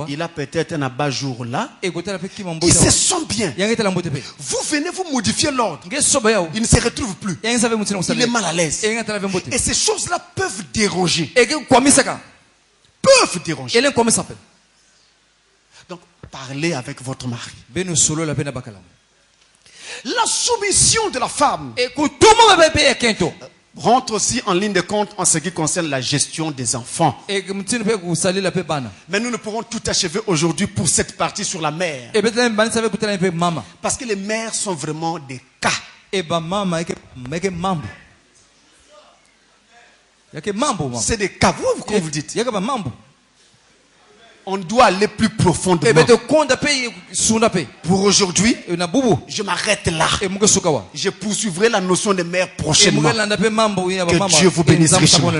S3: il a peut-être un abat-jour là, il se sent bien. Vous venez vous modifier l'ordre, il ne se retrouve plus, il est mal à l'aise. Et ces choses-là peuvent déranger. Donc, parlez avec votre mari. La soumission de la femme rentre aussi en ligne de compte en ce qui concerne la gestion des enfants. Mais nous ne pourrons tout achever aujourd'hui pour cette partie sur la mère. Parce que les mères sont vraiment des cas. C'est des cas, comme vous dites. On doit aller plus profondément. Pour aujourd'hui, je m'arrête là. Je poursuivrai la notion de mère prochainement. Que Dieu vous bénisse richement.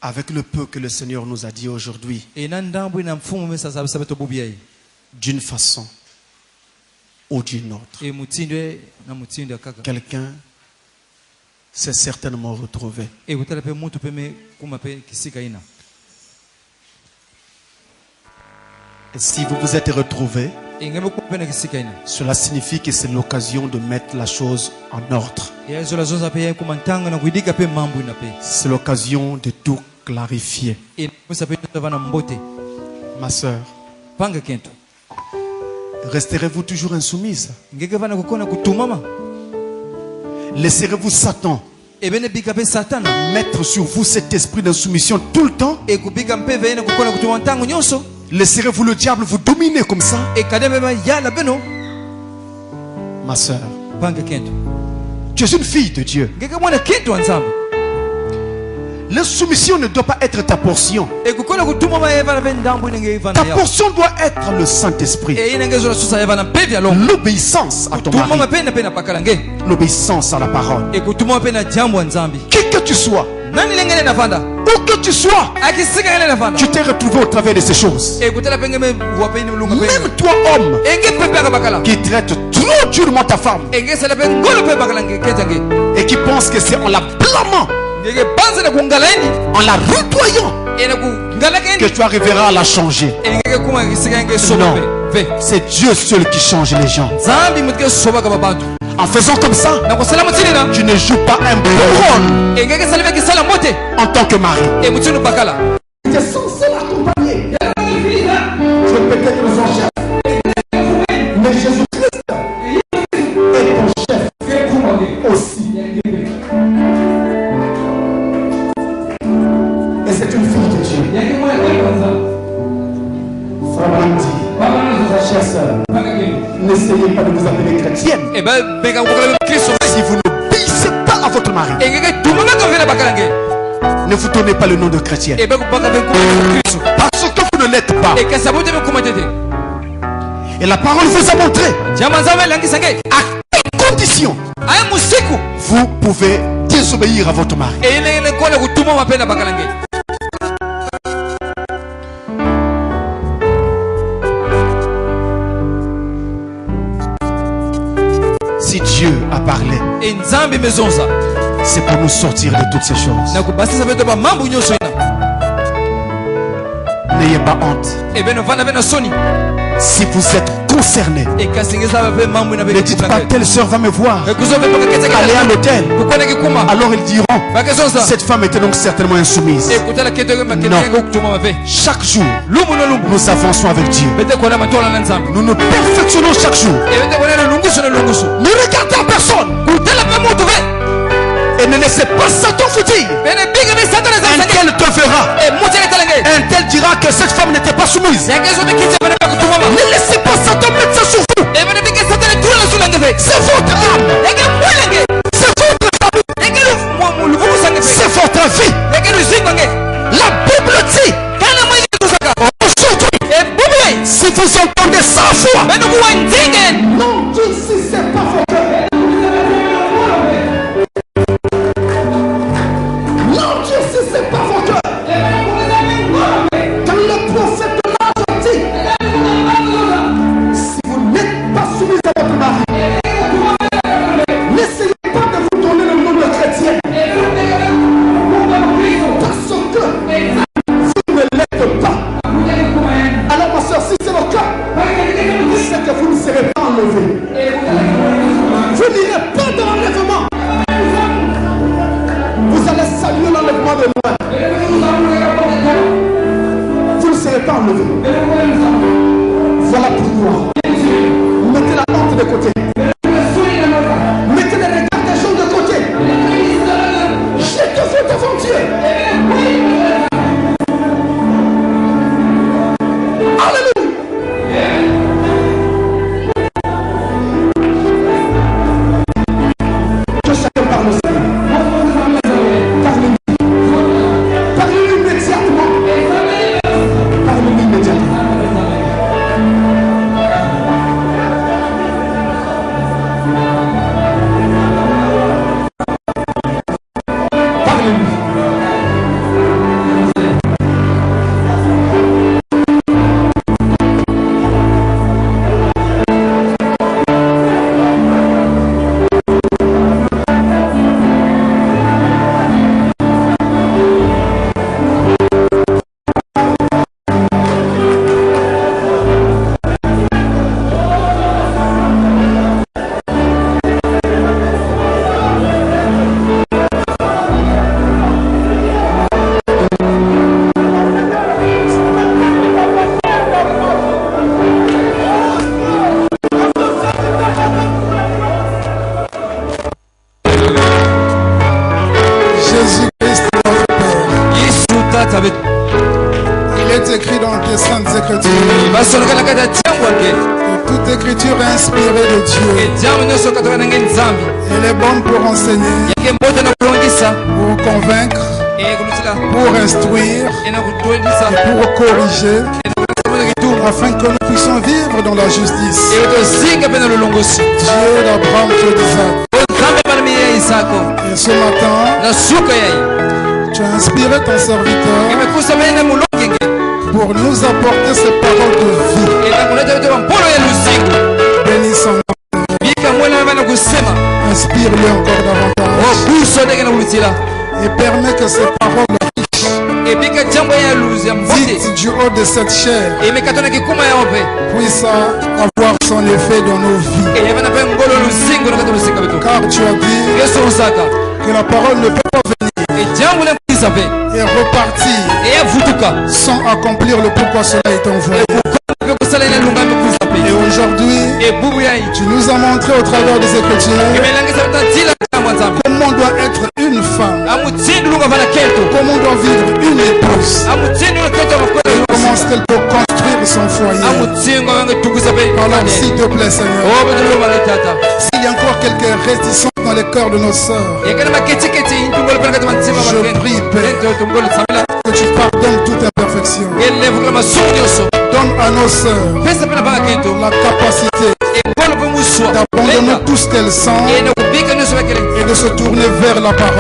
S3: Avec le peu que le Seigneur nous a dit aujourd'hui, d'une façon ou d'une autre, quelqu'un s'est certainement retrouvé. Et si vous vous êtes retrouvé, cela signifie que c'est l'occasion de mettre la chose en ordre. C'est l'occasion de tout clarifier. Ma soeur, resterez-vous toujours insoumise? Laisserez-vous Satan mettre sur vous cet esprit d'insoumission tout le temps? Laisserez-vous le diable vous dominer comme ça? Ma soeur, tu es une fille de Dieu. L'insoumission ne doit pas être ta portion. Ta portion doit être le Saint-Esprit. L'obéissance à ton mari. L'obéissance à la parole. Qui que tu sois, où que tu sois, tu t'es retrouvé au travers de ces choses. Même toi, homme, qui traite trop durement ta femme et qui pense que c'est en la blâmant, en la rudoyant, que tu arriveras à la changer. Non, c'est Dieu seul qui change les gens. En faisant comme ça, tu ne joues pas un bon rôle en tant que mari. Tu es censé l'accompagner. Tu es peut-être son chef, mais Jésus-Christ est ton chef aussi. Et c'est une fille de Dieu. Frère Brandy, chère sœur, n'essayez pas de vous appeler chrétienne si vous n'obéissez pas à votre mari. Ne vous donnez pas le nom de chrétienne parce que vous ne l'êtes pas. Et la parole vous a montré à quelle condition vous pouvez désobéir à votre mari. Si Dieu a parlé, c'est pour nous sortir de toutes ces choses. N'ayez pas honte. Si vous êtes concerné, ne dites pas telle soeur va me voir, allez à l'hôtel. Alors ils diront, cette femme était donc certainement insoumise. Non. Chaque jour, nous avançons avec Dieu. Nous nous perfectionnons chaque jour. Ne regardez à personne. Et ne laissez pas Satan vous dire. Un tel te verra. Un tel dira que cette femme n'était pas soumise. Ne laissez pas Satan mettre ça sur vous. C'est votre âme. C'est votre famille. C'est votre vie. La Bible dit. Aujourd'hui, si vous entendez 100 fois, non, Dieu, si c'est pas votre cœur. Non, Dieu, si c'est pas votre cœur. Quand le prophète de l'âge dit, si vous n'êtes pas soumis à votre mari, n'essayez pas de vous donner le nom de chrétien. Parce que vous ne l'êtes pas. Alors ma soeur, si c'est le cas, c'est que vous ne serez pas enlevé. Vous n'irez pas dans l'enlèvement. Vous allez saluer l'enlèvement de loin. Vous ne serez pas enlevé. Voilà pourquoi. Mettez la honte de côté. Mettez les regards des gens de côté. Jetez-vous devant Dieu. Alléluia. Que chacun parle au Seigneur. Parlez-lui. Parlez-lui immédiatement. Parlez-lui immédiatement. Parlez-lui.
S4: Jésus-Christ, notre Père. Il est écrit dans les Saintes Écritures que toute écriture est inspirée de Dieu. Elle est bonne pour enseigner, pour convaincre, pour instruire et pour corriger, afin que nous puissions vivre dans la justice. Dieu d'Abraham, Dieu d'Isaac. Et ce matin, tu as inspiré ton serviteur pour nous apporter ces paroles de vie. Bénis son nom. Inspire-le encore davantage. Et permets que ces paroles dites du haut de cette chair puissent avoir son effet dans nos vies. Car tu as dit que la parole ne peut pas venir et repartir sans accomplir le pourquoi cela est envoyé. Et aujourd'hui, tu nous as montré au travers des Écritures comment doit être une femme, comment doit vivre une épouse, comment est-ce qu'elle peut construire son foyer. Alors s'il te plaît Seigneur, s'il y a encore quelques réticences dans les cœurs de nos sœurs, je prie Père que tu pardonnes toute imperfection. Donne à nos sœurs la capacité d'abandonner tout ce qu'elles sentent et de de se tourner vers la parole.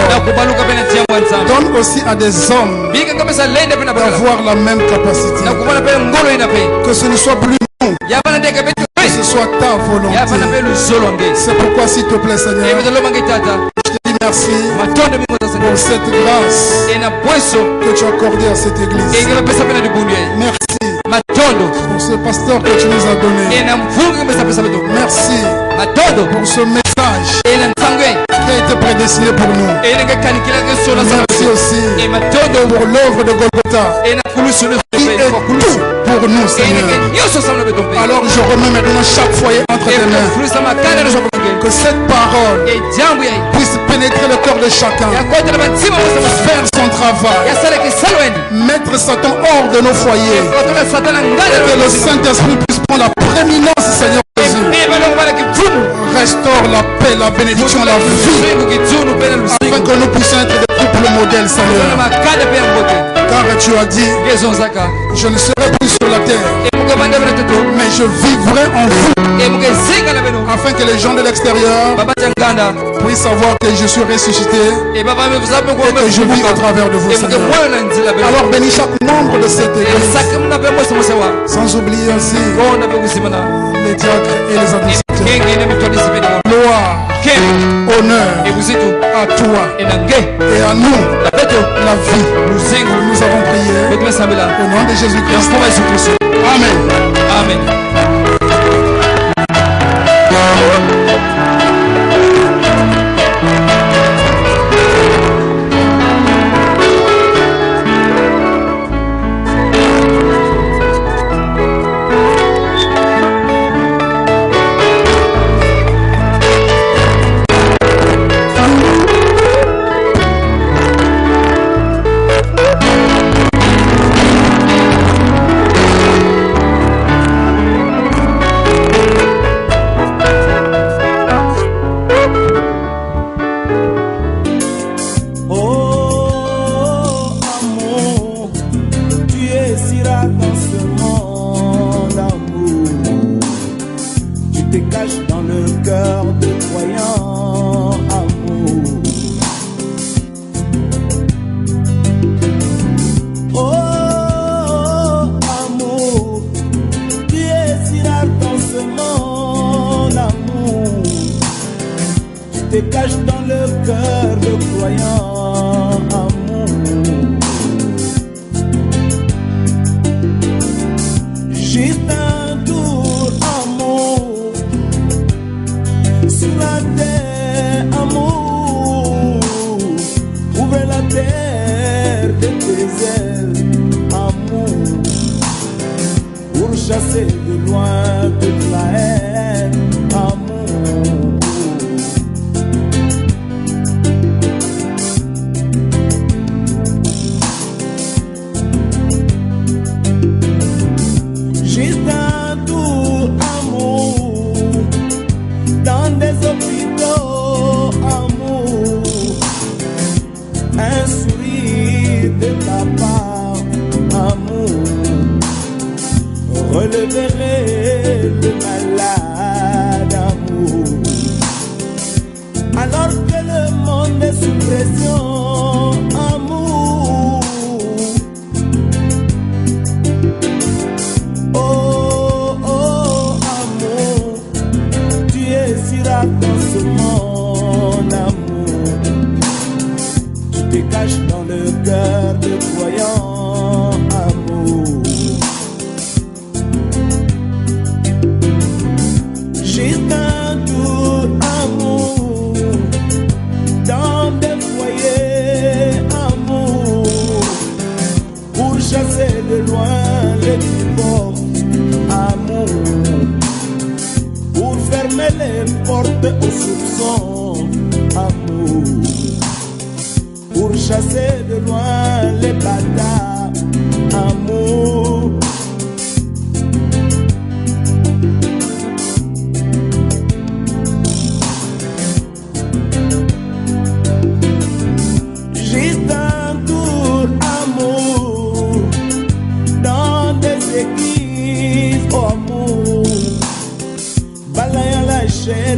S4: Donne aussi à des hommes d'avoir la même capacité. Que ce ne soit plus nous, que ce soit ta volonté. C'est pourquoi, s'il te plaît, Seigneur, je te dis merci pour cette grâce que tu as accordée à cette église. Merci pour ce pasteur que tu nous as donné. Merci pour ce message qui a été prédestiné pour nous. Merci aussi pour l'œuvre de Golgotha qui est tout pour nous, Seigneur. Alors je remets maintenant chaque foyer entre tes mains. Que cette parole puisse pénétrer le cœur de chacun, faire son travail, mettre Satan hors de nos foyers. Que le Saint-Esprit puisse prendre la prééminence, Seigneur Jésus. Restaure la paix, la bénédiction, la vie, afin que nous puissions être des couples modèles, Seigneur. Car tu as dit, je ne serai plus sur la terre, mais je vivrai en vous, afin que les gens de l'extérieur puissent savoir que je suis ressuscité et que je vis au travers de vous, Seigneur. Alors bénis chaque membre de cette église, sans oublier aussi les diacres et les administrateurs. Gloire, honneur à toi et à nous, la vie. Nous avons prié au nom de Jésus-Christ. Amen.
S1: Amen.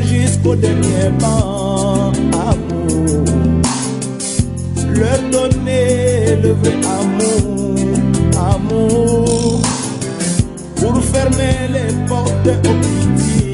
S2: Jusqu'au dernier banc, amour. leur donner le vrai amour, amour, pour fermer les portes aux critiques.